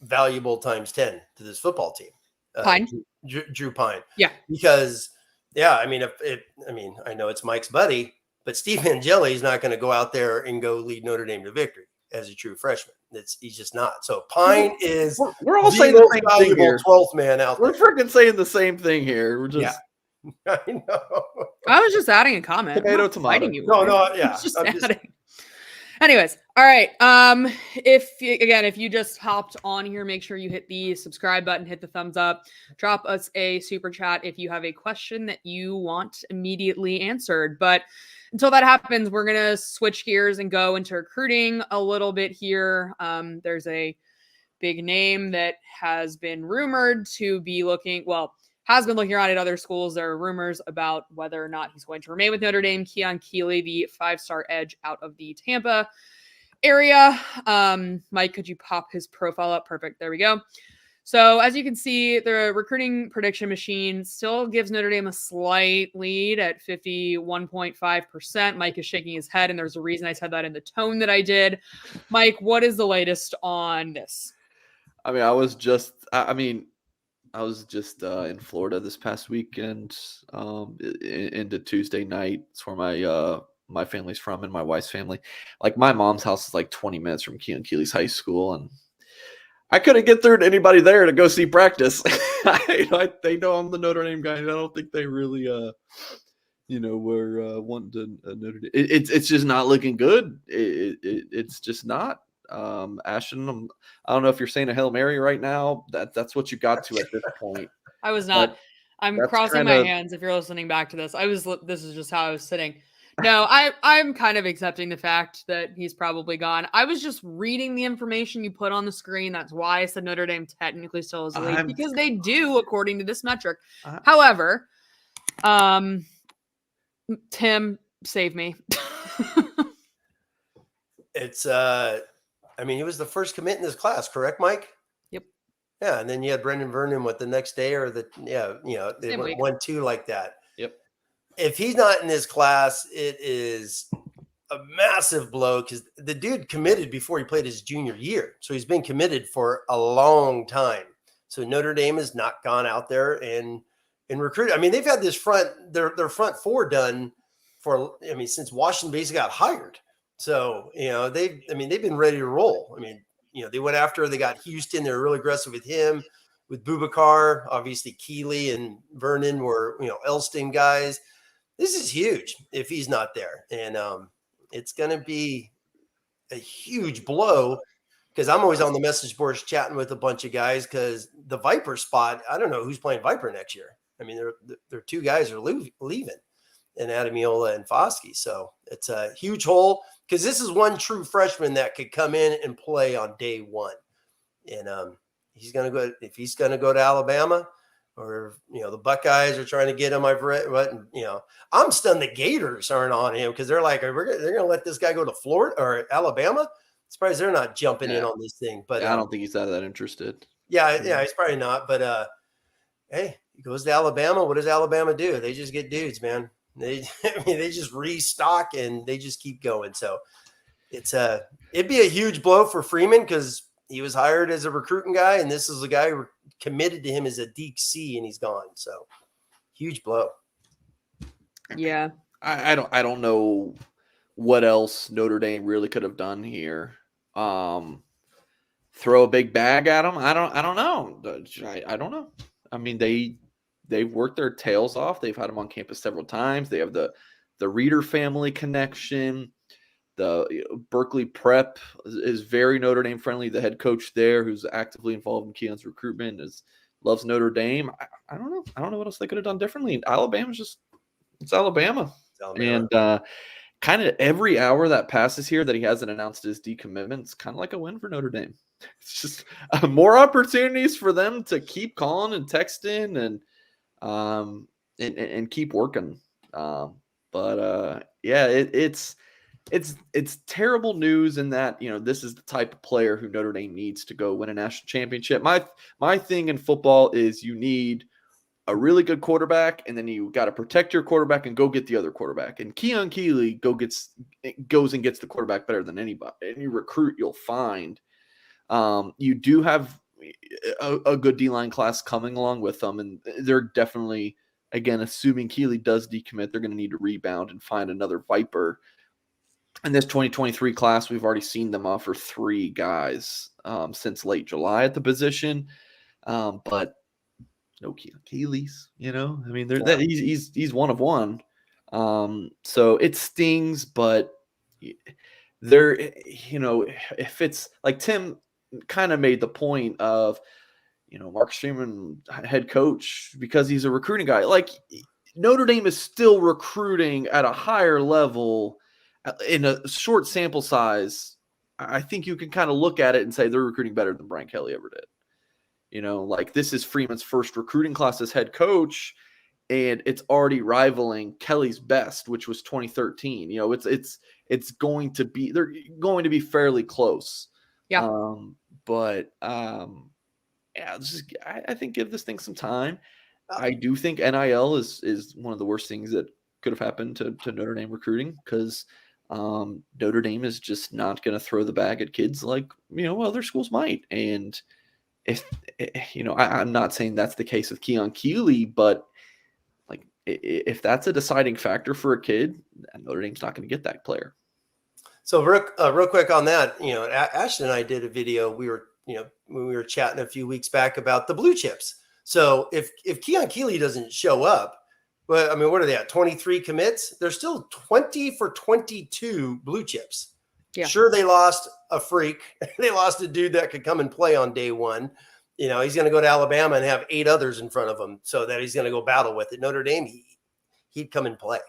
valuable times 10 to this football team. Pyne? Drew Pyne. Yeah. Because, yeah, I mean, I know it's Mike's buddy, but Steve Angeli is not going to go out there and go lead Notre Dame to victory as a true freshman. He's just not. So Pyne is we're all saying the same thing here. 12th man out there. We're freaking saying the same thing here. We're just I know. I was just adding a comment. Tomato. You no, yeah. Just adding. Anyways, all right. If you just hopped on here, make sure you hit the subscribe button, hit the thumbs up, drop us a super chat if you have a question that you want immediately answered. But until that happens, we're going to switch gears and go into recruiting a little bit here. There's a big name that has been rumored to be has been looking around at other schools. There are rumors about whether or not he's going to remain with Notre Dame. Keon Keeley, the 5-star edge out of the Tampa area. Mike, could you pop his profile up? Perfect. There we go. So as you can see, the recruiting prediction machine still gives Notre Dame a slight lead at 51.5%. Mike is shaking his head, and there's a reason I said that in the tone that I did. Mike, what is the latest on this? I mean, I was just in Florida this past weekend, into Tuesday night. It's where my family's from and my wife's family. Like, my mom's house is like 20 minutes from Keon Keeley's high school, and I couldn't get through to anybody there to go see practice. They know I'm the Notre Dame guy, and I don't think they really, were wanting to Notre Dame. It's just not looking good. It's just not. Ashton, I don't know if you're saying a Hail Mary right now. That's what you got to at this point. I was not. I'm crossing my hands if you're listening back to this. This is just how I was sitting. No, I'm kind of accepting the fact that he's probably gone. I was just reading the information you put on the screen. That's why I said Notre Dame technically still is the lead, because they do, according to this metric. However, Tim, save me. It's he was the first commit in this class, correct, Mike? Yep. Yeah, and then you had Brendan Vernon the next day, or they went 1-2 like that. Yep. If he's not in this class, it is a massive blow, because the dude committed before he played his junior year. So he's been committed for a long time. So Notre Dame has not gone out there and recruited. I mean, they've had this their front four done since Washington basically got hired. So, they've been ready to roll. I mean, they went after, they got Houston. They were really aggressive with him, with Boubacar. Obviously, Keeley and Vernon were, Elston guys. This is huge if he's not there. And it's going to be a huge blow, because I'm always on the message boards chatting with a bunch of guys, because the Viper spot, I don't know who's playing Viper next year. I mean, there are 2 guys are leaving, and Adamiola and Foskey. So it's a huge hole, because this is one true freshman that could come in and play on day one. And he's going to go, if he's going to go to Alabama, or, the Buckeyes are trying to get him. I'm stunned the Gators aren't on him, because they're like, they're going to let this guy go to Florida or Alabama. Surprised they're not jumping in on this thing. But I don't think he's that interested. Yeah, he's probably not. But hey, he goes to Alabama. What does Alabama do? They just get dudes, man. They just restock and they just keep going. So it'd be a huge blow for Freeman because he was hired as a recruiting guy, and this is a guy who committed to him as a DC, and he's gone. So huge blow. Yeah. I don't know what else Notre Dame really could have done here. Throw a big bag at them. I don't know. I don't know. I mean, they've worked their tails off. They've had them on campus several times. They have the Reeder family connection. The Berkeley Prep is very Notre Dame friendly. The head coach there, who's actively involved in Keon's recruitment, loves Notre Dame. I don't know. I don't know what else they could have done differently. Alabama's it's Alabama. And kind of every hour that passes here that he hasn't announced his decommitment, it's kind of like a win for Notre Dame. It's just more opportunities for them to keep calling and texting and keep working. It's terrible news in that, this is the type of player who Notre Dame needs to go win a national championship. My thing in football is you need a really good quarterback, and then you got to protect your quarterback and go get the other quarterback. And Keon Keeley goes and gets the quarterback better than anybody. Any recruit you'll find. You do have a good D-line class coming along with them, and they're definitely, again, assuming Keeley does decommit, they're going to need to rebound and find another Viper. In this 2023 class, we've already seen them offer 3 guys since late July at the position, but no Keon Keeleys. I mean, he's one of one. So it stings, but there, if it's like Tim kind of made the point of, Mark Freeman, head coach, because he's a recruiting guy. Like Notre Dame is still recruiting at a higher level in a short sample size. I think you can kind of look at it and say they're recruiting better than Brian Kelly ever did. Like this is Freeman's first recruiting class as head coach, and it's already rivaling Kelly's best, which was 2013. It's going to be, they're going to be fairly close. Yeah. I think give this thing some time. I do think NIL is one of the worst things that could have happened to Notre Dame recruiting, because Notre Dame is just not going to throw the bag at kids like, other schools might. And I'm not saying that's the case with Keon Keeley, but like if that's a deciding factor for a kid, Notre Dame's not going to get that player. So real quick on that, Ashton and I did a video. We were, when we were chatting a few weeks back about the blue chips. So if Keon Keeley doesn't show up, well, I mean, what are they at? 23 commits? They're still 20 for 22 blue chips. Yeah. Sure, they lost a freak. They lost a dude that could come and play on day one. He's going to go to Alabama and have 8 others in front of him so that he's going to go battle with it. Notre Dame, he'd come and play.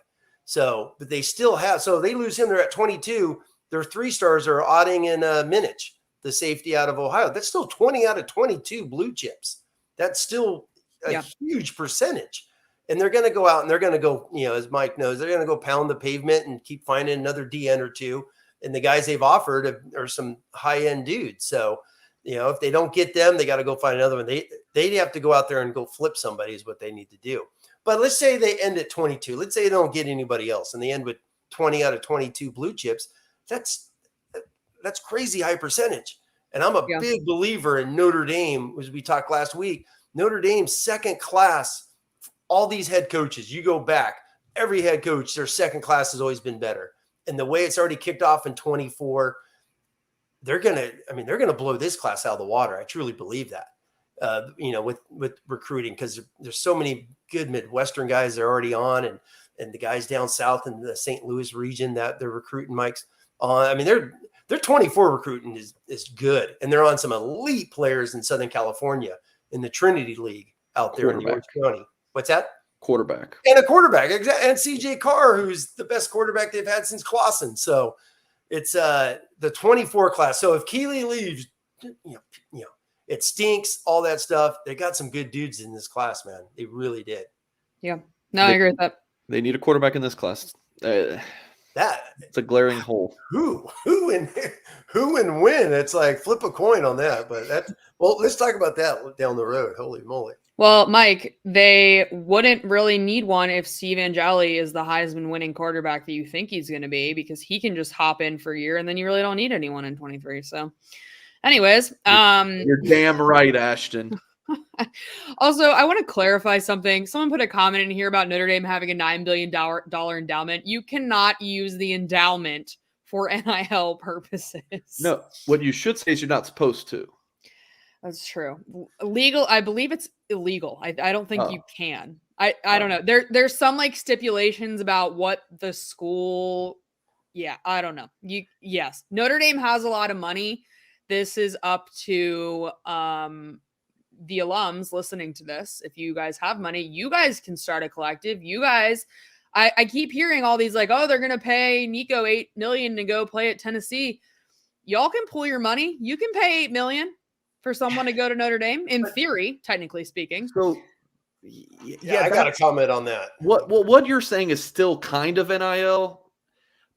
So, but they still have, so they lose him. They're at 22. Their 3 stars are Otting and Minich, the safety out of Ohio. That's still 20 out of 22 blue chips. That's still a huge percentage. And they're going to go out and they're going to go, as Mike knows, they're going to go pound the pavement and keep finding another DN or 2. And the guys they've offered are some high-end dudes. So, if they don't get them, they got to go find another one. They have to go out there and go flip somebody is what they need to do. But let's say they end at 22. Let's say they don't get anybody else and they end with 20 out of 22 blue chips. That's crazy high percentage. And I'm a big believer in Notre Dame, as we talked last week. Notre Dame's second class, all these head coaches, you go back, every head coach, their second class has always been better. And the way it's already kicked off in 24, they're going to blow this class out of the water. I truly believe that, with recruiting, because there's so many good Midwestern guys that are already on, and the guys down south in the St. Louis region that they're recruiting Mike's on. I mean, their 24 recruiting is good. And they're on some elite players in Southern California in the Trinity League out there in the Orange County. What's that? Quarterback. And a quarterback. And CJ Carr, who's the best quarterback they've had since Clausen. So it's the 24 class. So if Keeley leaves, it stinks, all that stuff. They got some good dudes in this class, man. They really did. Yeah. No, I agree with that. They need a quarterback in this class. It's a glaring hole. Who and when? It's like flip a coin on that. But let's talk about that down the road. Holy moly. Well, Mike, they wouldn't really need one if Steve Angeli is the Heisman winning quarterback that you think he's going to be, because he can just hop in for a year and then you really don't need anyone in 23. So anyways, you're damn right, Ashton. Also, I want to clarify something. Someone put a comment in here about Notre Dame having a $9 billion endowment. You cannot use the endowment for NIL purposes. No, what you should say is you're not supposed to. That's true. Legal, I believe it's illegal. I don't think you can. I don't know. There's some like stipulations about what the school. Yeah, I don't know. Yes, Notre Dame has a lot of money. This is up to the alums listening to this. If you guys have money, you guys can start a collective. You guys, I keep hearing all these like, oh, they're gonna pay Nico $8 million to go play at Tennessee. Y'all can pool your money. You can pay $8 million for someone to go to Notre Dame, in theory, technically speaking. So, yeah, I got to comment on that. What you're saying is still kind of NIL,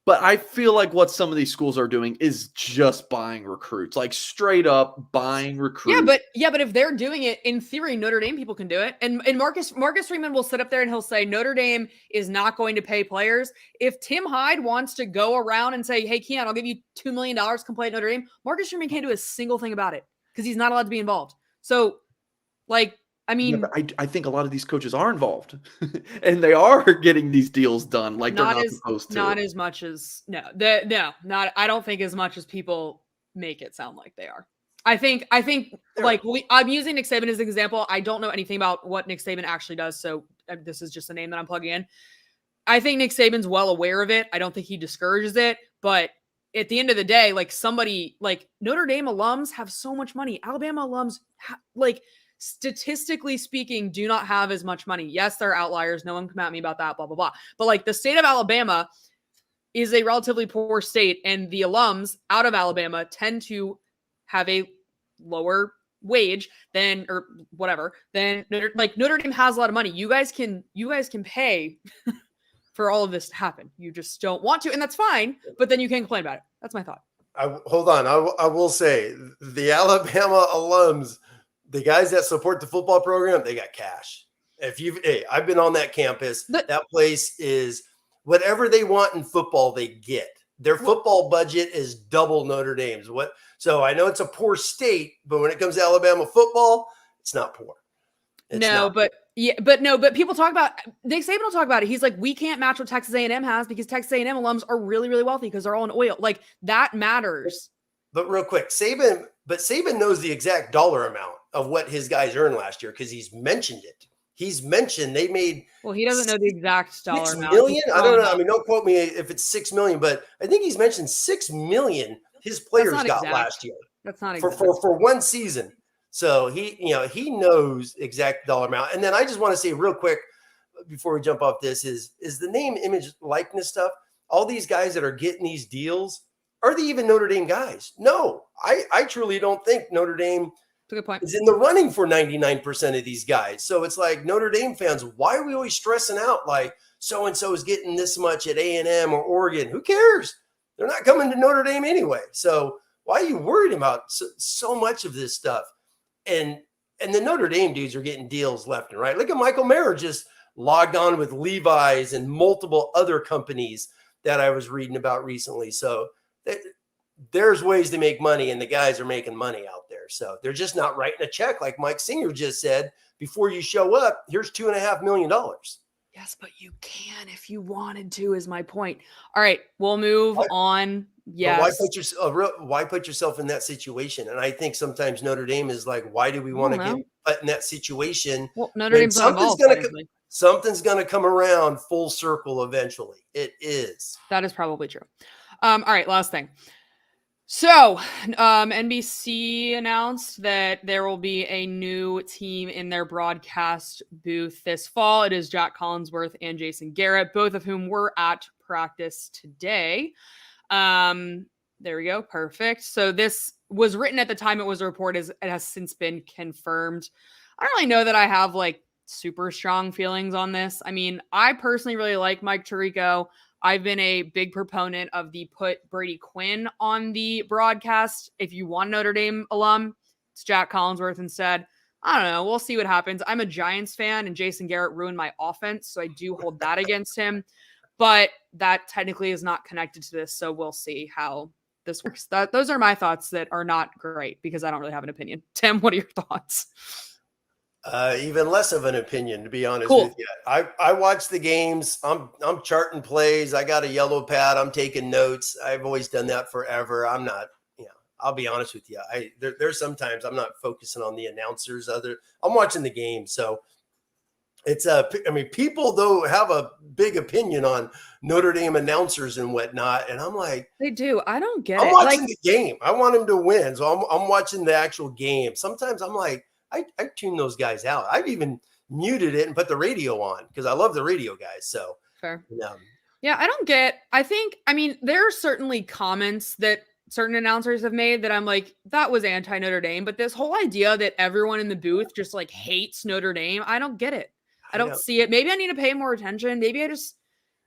but I feel like what some of these schools are doing is just buying recruits, like straight up buying recruits. Yeah, but if they're doing it, in theory, Notre Dame people can do it. And Marcus Freeman will sit up there and he'll say Notre Dame is not going to pay players. If Tim Hyde wants to go around and say, hey, Keon, I'll give you $2 million, come play at Notre Dame, Marcus Freeman can't do a single thing about it because he's not allowed to be involved. So, like, I mean, I think a lot of these coaches are involved and they are getting these deals done like they're not supposed to. Not as much as I don't think as much as people make it sound like they are. I think like I'm using Nick Saban as an example. I don't know anything about what Nick Saban actually does, so this is just a name that I'm plugging in. I think Nick Saban's well aware of it. I don't think he discourages it, but at the end of the day, like somebody like Notre Dame alums have so much money. Alabama alums statistically speaking, do not have as much money. Yes, there are outliers. No one come at me about that, blah, blah, blah. But like the state of Alabama is a relatively poor state, and the alums out of Alabama tend to have a lower wage than, or whatever, than Notre Dame has a lot of money. You guys can pay for all of this to happen. You just don't want to, and that's fine, but then you can complain about it. That's my thought. Hold on. I will say the Alabama alums, the guys that support the football program, they got cash. I've been on that campus. That place is whatever they want in football, they get. Their football budget is double Notre Dame's. So I know it's a poor state, but when it comes to Alabama football, it's not poor. But people talk about Nick Saban will talk about it. He's like, we can't match what Texas A&M has because Texas A&M alums are really, really wealthy because they're all in oil. Like that matters. But real quick, Saban knows the exact dollar amount of what his guys earned last year because he's mentioned it. He's mentioned they made. Well, he doesn't know the exact dollar amount. $6 million? I don't know. I mean, don't quote me if it's $6 million, but I think he's mentioned $6 million his players got last year. That's not exact. For one season. So he knows exact dollar amount. And then I just want to say real quick before we jump off this is the name, image, likeness stuff. All these guys that are getting these deals, are they even Notre Dame guys? No, I truly don't think Notre Dame is in the running for 99% of these guys. So it's like Notre Dame fans, why are we always stressing out like so-and-so is getting this much at A&M or Oregon? Who cares? They're not coming to Notre Dame anyway. So why are you worried about so much of this stuff? And the Notre Dame dudes are getting deals left and right. Look at Michael Mayer just logged on with Levi's and multiple other companies that I was reading about recently. So there's ways to make money, and the guys are making money out there. So they're just not writing a check like Mike Singer just said. Before you show up, here's $2.5 million. Yes, but you can if you wanted to, is my point. All right, we'll move on. Yes. Why put yourself in that situation? And I think sometimes Notre Dame is like, why do we want to get put in that situation? Well, Notre Dame's not involved. Something's going to come around full circle eventually. It is. That is probably true. All right, last thing. So NBC announced that there will be a new team in their broadcast booth this fall. It is Jack Collinsworth and Jason Garrett, both of whom were at practice today. There we go. Perfect. So this was written at the time it was reported. It has since been confirmed. I don't really know that I have like super strong feelings on this. I mean, I personally really like Mike Tirico. I've been a big proponent of the put Brady Quinn on the broadcast. If you want Notre Dame alum, it's Jack Collinsworth instead. I don't know. We'll see what happens. I'm a Giants fan, and Jason Garrett ruined my offense, so I do hold that against him. But that technically is not connected to this, so we'll see how this works. Those are my thoughts that are not great because I don't really have an opinion. Tim, what are your thoughts? Even less of an opinion, to be honest Cool. with you. I watch the games. I'm charting plays. I got a yellow pad. I'm taking notes. I've always done that forever. I'm not. I'll be honest with you. There's sometimes I'm not focusing on the announcers. I'm watching the game. So it's people though have a big opinion on Notre Dame announcers and whatnot, and I'm like, they do. I don't get it. I'm watching the game. I want them to win, so I'm watching the actual game. Sometimes I'm like, I tune those guys out. I've even muted it and put the radio on because I love the radio guys. So fair. Yeah, I mean, there are certainly comments that certain announcers have made that I'm like, that was anti-Notre Dame. But this whole idea that everyone in the booth just like hates Notre Dame, I don't get it. I don't see it. Maybe I need to pay more attention. Maybe I just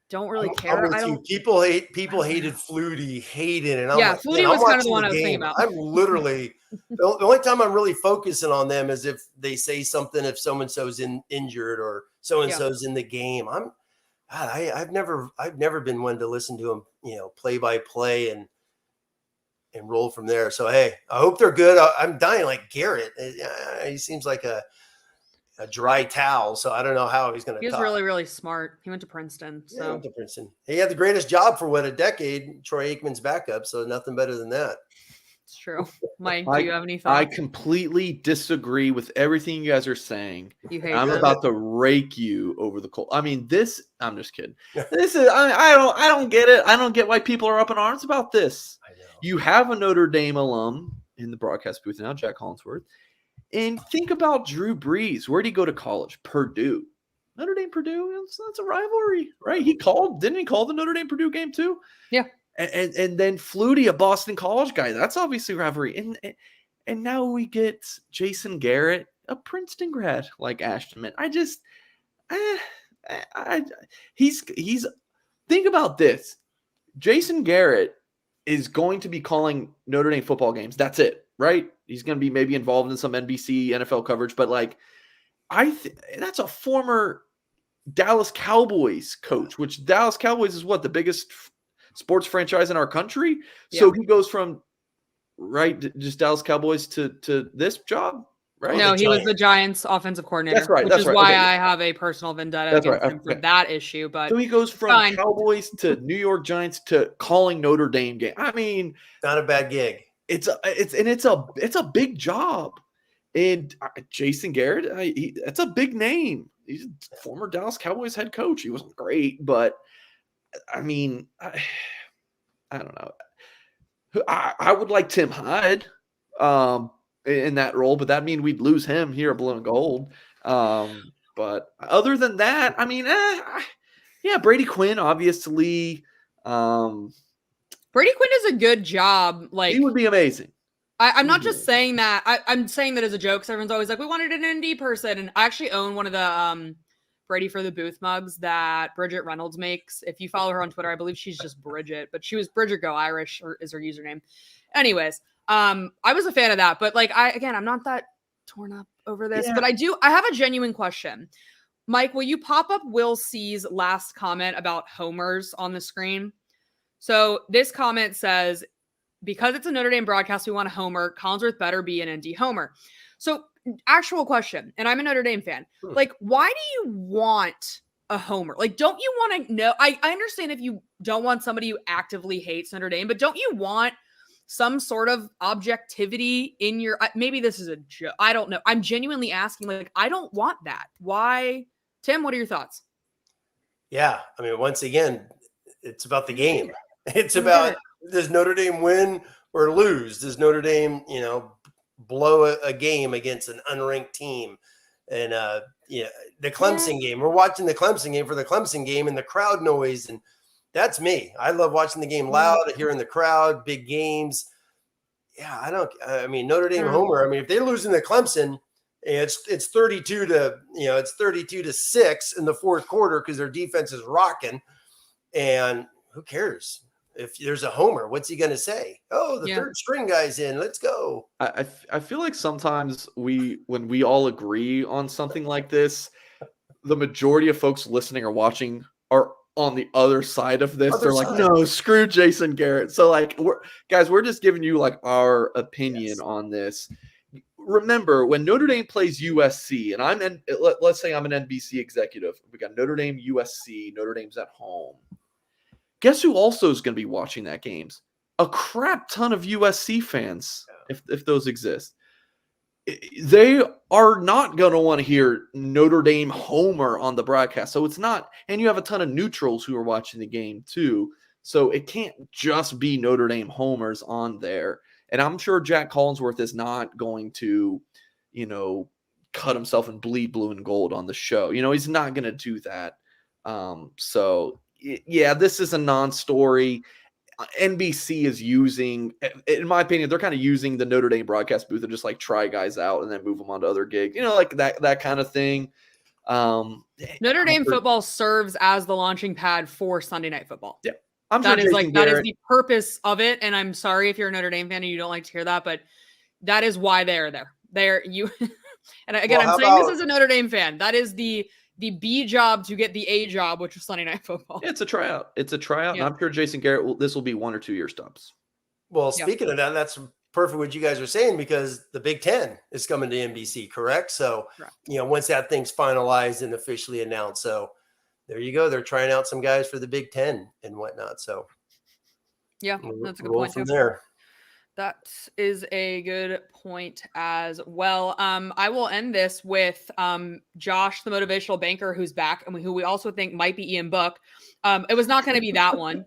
don't really care. People hated Flutie, hated it. Flutie was kind of the one I was thinking about. I'm literally the only time I'm really focusing on them is if they say something, if so-and-so's injured or so-and-so's in the game. I've never been one to listen to them, play by play and roll from there. So, hey, I hope they're good. I'm dying like Garrett. He seems like a dry towel. So I don't know how he's going to He was really, really smart. He went to Princeton. So he went to Princeton. He had the greatest job for a decade, Troy Aikman's backup. So nothing better than that. It's true. Mike, do you have any thoughts? I completely disagree with everything you guys are saying. I'm about to rake you over the coal. I mean, I'm just kidding. I don't get it. I don't get why people are up in arms about this. I know. You have a Notre Dame alum in the broadcast booth now, Jack Hollingsworth. And think about Drew Brees. Where'd he go to college? Purdue. Notre Dame, Purdue. That's a rivalry, right? Didn't he call the Notre Dame Purdue game too? Yeah. And then Flutie, a Boston College guy. That's obviously rivalry. And now we get Jason Garrett, a Princeton grad like Ashton. He's think about this. Jason Garrett is going to be calling Notre Dame football games. That's it, right? He's going to be maybe involved in some NBC NFL coverage, but that's a former Dallas Cowboys coach, which Dallas Cowboys is the biggest sports franchise in our country. Yeah. So he goes from just Dallas Cowboys to this job, right? No, he was the Giants offensive coordinator. That's right. Which is why I have a personal vendetta against him for that issue. But so he goes from Cowboys to New York Giants to calling Notre Dame game. I mean, not a bad gig. It's a big job. And Jason Garrett, that's a big name. He's a former Dallas Cowboys head coach. He wasn't great, but I mean, I don't know. I would like Tim Hyde in that role, but that means we'd lose him here at Blue and Gold. But other than that, I mean, Brady Quinn, obviously. Brady Quinn does a good job. Like, he would be amazing. I'm not just saying that. I'm saying that as a joke. So everyone's always like, we wanted an ND person. And I actually own one of the Brady for the Booth mugs that Bridget Reynolds makes. If you follow her on Twitter, I believe she's just Bridget, but she was Bridget Go Irish is her username. Anyways, I was a fan of that. But I'm not that torn up over this. Yeah. But I have a genuine question. Mike, will you pop up Will C's last comment about homers on the screen? So this comment says, because it's a Notre Dame broadcast, we want a homer. Collinsworth better be an ND homer. So actual question, and I'm a Notre Dame fan. Why do you want a homer? Don't you want to know? I understand if you don't want somebody who actively hates Notre Dame, but don't you want some sort of objectivity in your, maybe this is a joke. I don't know. I'm genuinely asking, I don't want that. Why? Tim, what are your thoughts? Yeah. I mean, once again, it's about the game. It's about, does Notre Dame win or lose? Does Notre Dame, blow a game against an unranked team? And, the Clemson game, we're watching the Clemson game for the Clemson game and the crowd noise. And that's me. I love watching the game loud, hearing the crowd, big games. Yeah, Notre Dame homer. I mean, if they're losing to Clemson, it's 32 to 6 in the fourth quarter because their defense is rocking. And who cares? If there's a homer, what's he going to say? Oh, the Yeah. third string guy's in. Let's go. I feel like sometimes when we all agree on something like this, the majority of folks listening or watching are on the other side of this. They're like, no, screw Jason Garrett. So like, we're just giving you like our opinion on this. Remember, when Notre Dame plays USC, and let's say I'm an NBC executive. We got Notre Dame, USC. Notre Dame's at home. Guess who also is going to be watching that games? A crap ton of USC fans, if those exist. They are not going to want to hear Notre Dame homer on the broadcast. So it's not, and you have a ton of neutrals who are watching the game too. So it can't just be Notre Dame homers on there. And I'm sure Jack Collinsworth is not going to, cut himself and bleed blue and gold on the show. He's not going to do that. So yeah, this is a non-story. NBC is using, in my opinion, they're kind of using the Notre Dame broadcast booth to just like try guys out and then move them on to other gigs, like that kind of thing. Notre Dame football serves as the launching pad for Sunday Night Football. Yeah, that is the purpose of it. And I'm sorry if you're a Notre Dame fan and you don't like to hear that, but that is why they are there. And again, I'm saying this as a Notre Dame fan. That is the B job to get the A job, which is Sunday Night Football. It's a tryout. Yeah. And I'm sure Jason Garrett, this will be 1 or 2 year stops. Well, speaking of that, that's perfect what you guys are saying, because the Big Ten is coming to NBC, correct? So, once that thing's finalized and officially announced. So there you go. They're trying out some guys for the Big Ten and whatnot. So yeah, that's a good point too. There. That is a good point as well. I will end this with Josh, the motivational banker, who's back and who we also think might be Ian Book. It was not going to be that one.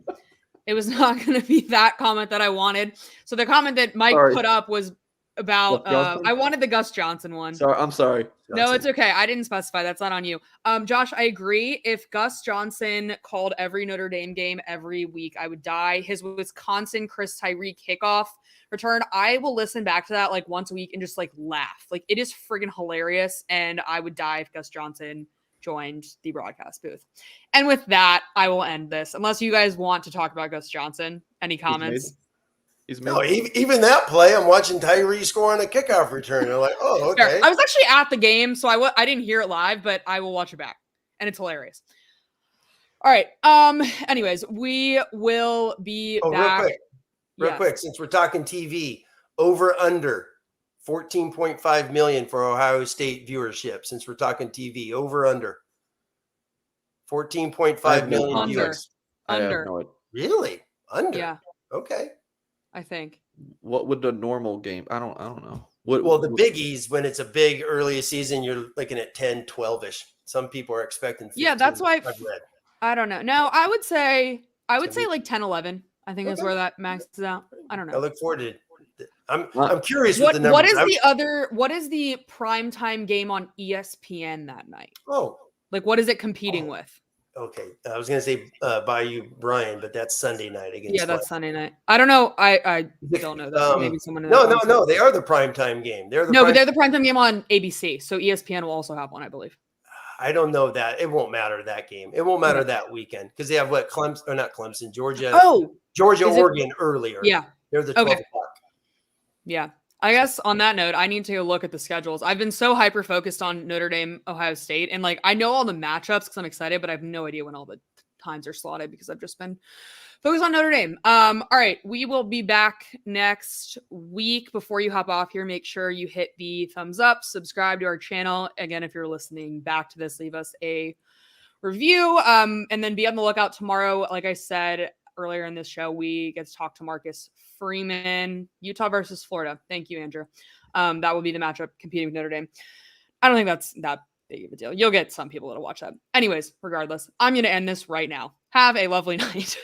It was not going to be that comment that I wanted. So the comment that Mike put up was about I wanted the Gus Johnson one. I'm sorry. No, it's okay. I didn't specify. That's not on you. Josh, I agree. If Gus Johnson called every Notre Dame game every week, I would die. His Wisconsin Chris Tyree kickoff return, I will listen back to that like once a week and just like laugh. Like it is friggin' hilarious. And I would die if Gus Johnson joined the broadcast booth. And with that, I will end this. Unless you guys want to talk about Gus Johnson. Any comments? No, even that play, I'm watching Tyree score on a kickoff return. I'm like, oh, okay. Fair. I was actually at the game, so I didn't hear it live, but I will watch it back, and it's hilarious. All right. Anyways, we will be back. Real quick, since we're talking TV, over under 14.5 million for Ohio State viewership. Since we're talking TV, over under 14.5 million viewers. Under. Really? Under? Yeah. Okay. I think. What would a normal game? I don't know. The biggies, when it's a big early season, you're looking at 10, 12-ish. Some people are expecting 15. Yeah, that's why I don't know. No, I would say like 10, 11. I think is where that maxes out. I don't know. I look forward to it. I'm curious with the numbers. What is the primetime game on ESPN that night? Oh. Like what is it competing with? Okay. I was going to say Bayou Brian, but that's Sunday night against. Yeah, that's Sunday night. I don't know. I don't know that. Maybe someone. No. They are the primetime game. But they're the primetime game on ABC. So ESPN will also have one, I believe. I don't know that. It won't matter that game. It won't matter that weekend because they have Clemson or not Clemson, Georgia. Georgia, Oregon earlier. Yeah. They're the 12 o'clock. Yeah. I guess on that note, I need to look at the schedules. I've been so hyper focused on Notre Dame, Ohio State, and I know all the matchups because I'm excited, but I have no idea when all the times are slotted because I've just been focused on Notre Dame. All right, we will be back next week. Before you hop off here, make sure you hit the thumbs up, subscribe to our channel. Again, if you're listening back to this, leave us a review, and then be on the lookout tomorrow. Like I said earlier in this show, we get to talk to Marcus Freeman, Utah versus Florida. Thank you, Andrew. That will be the matchup competing with Notre Dame. I don't think that's that big of a deal. You'll get some people that'll watch that. Anyways, regardless, I'm going to end this right now. Have a lovely night.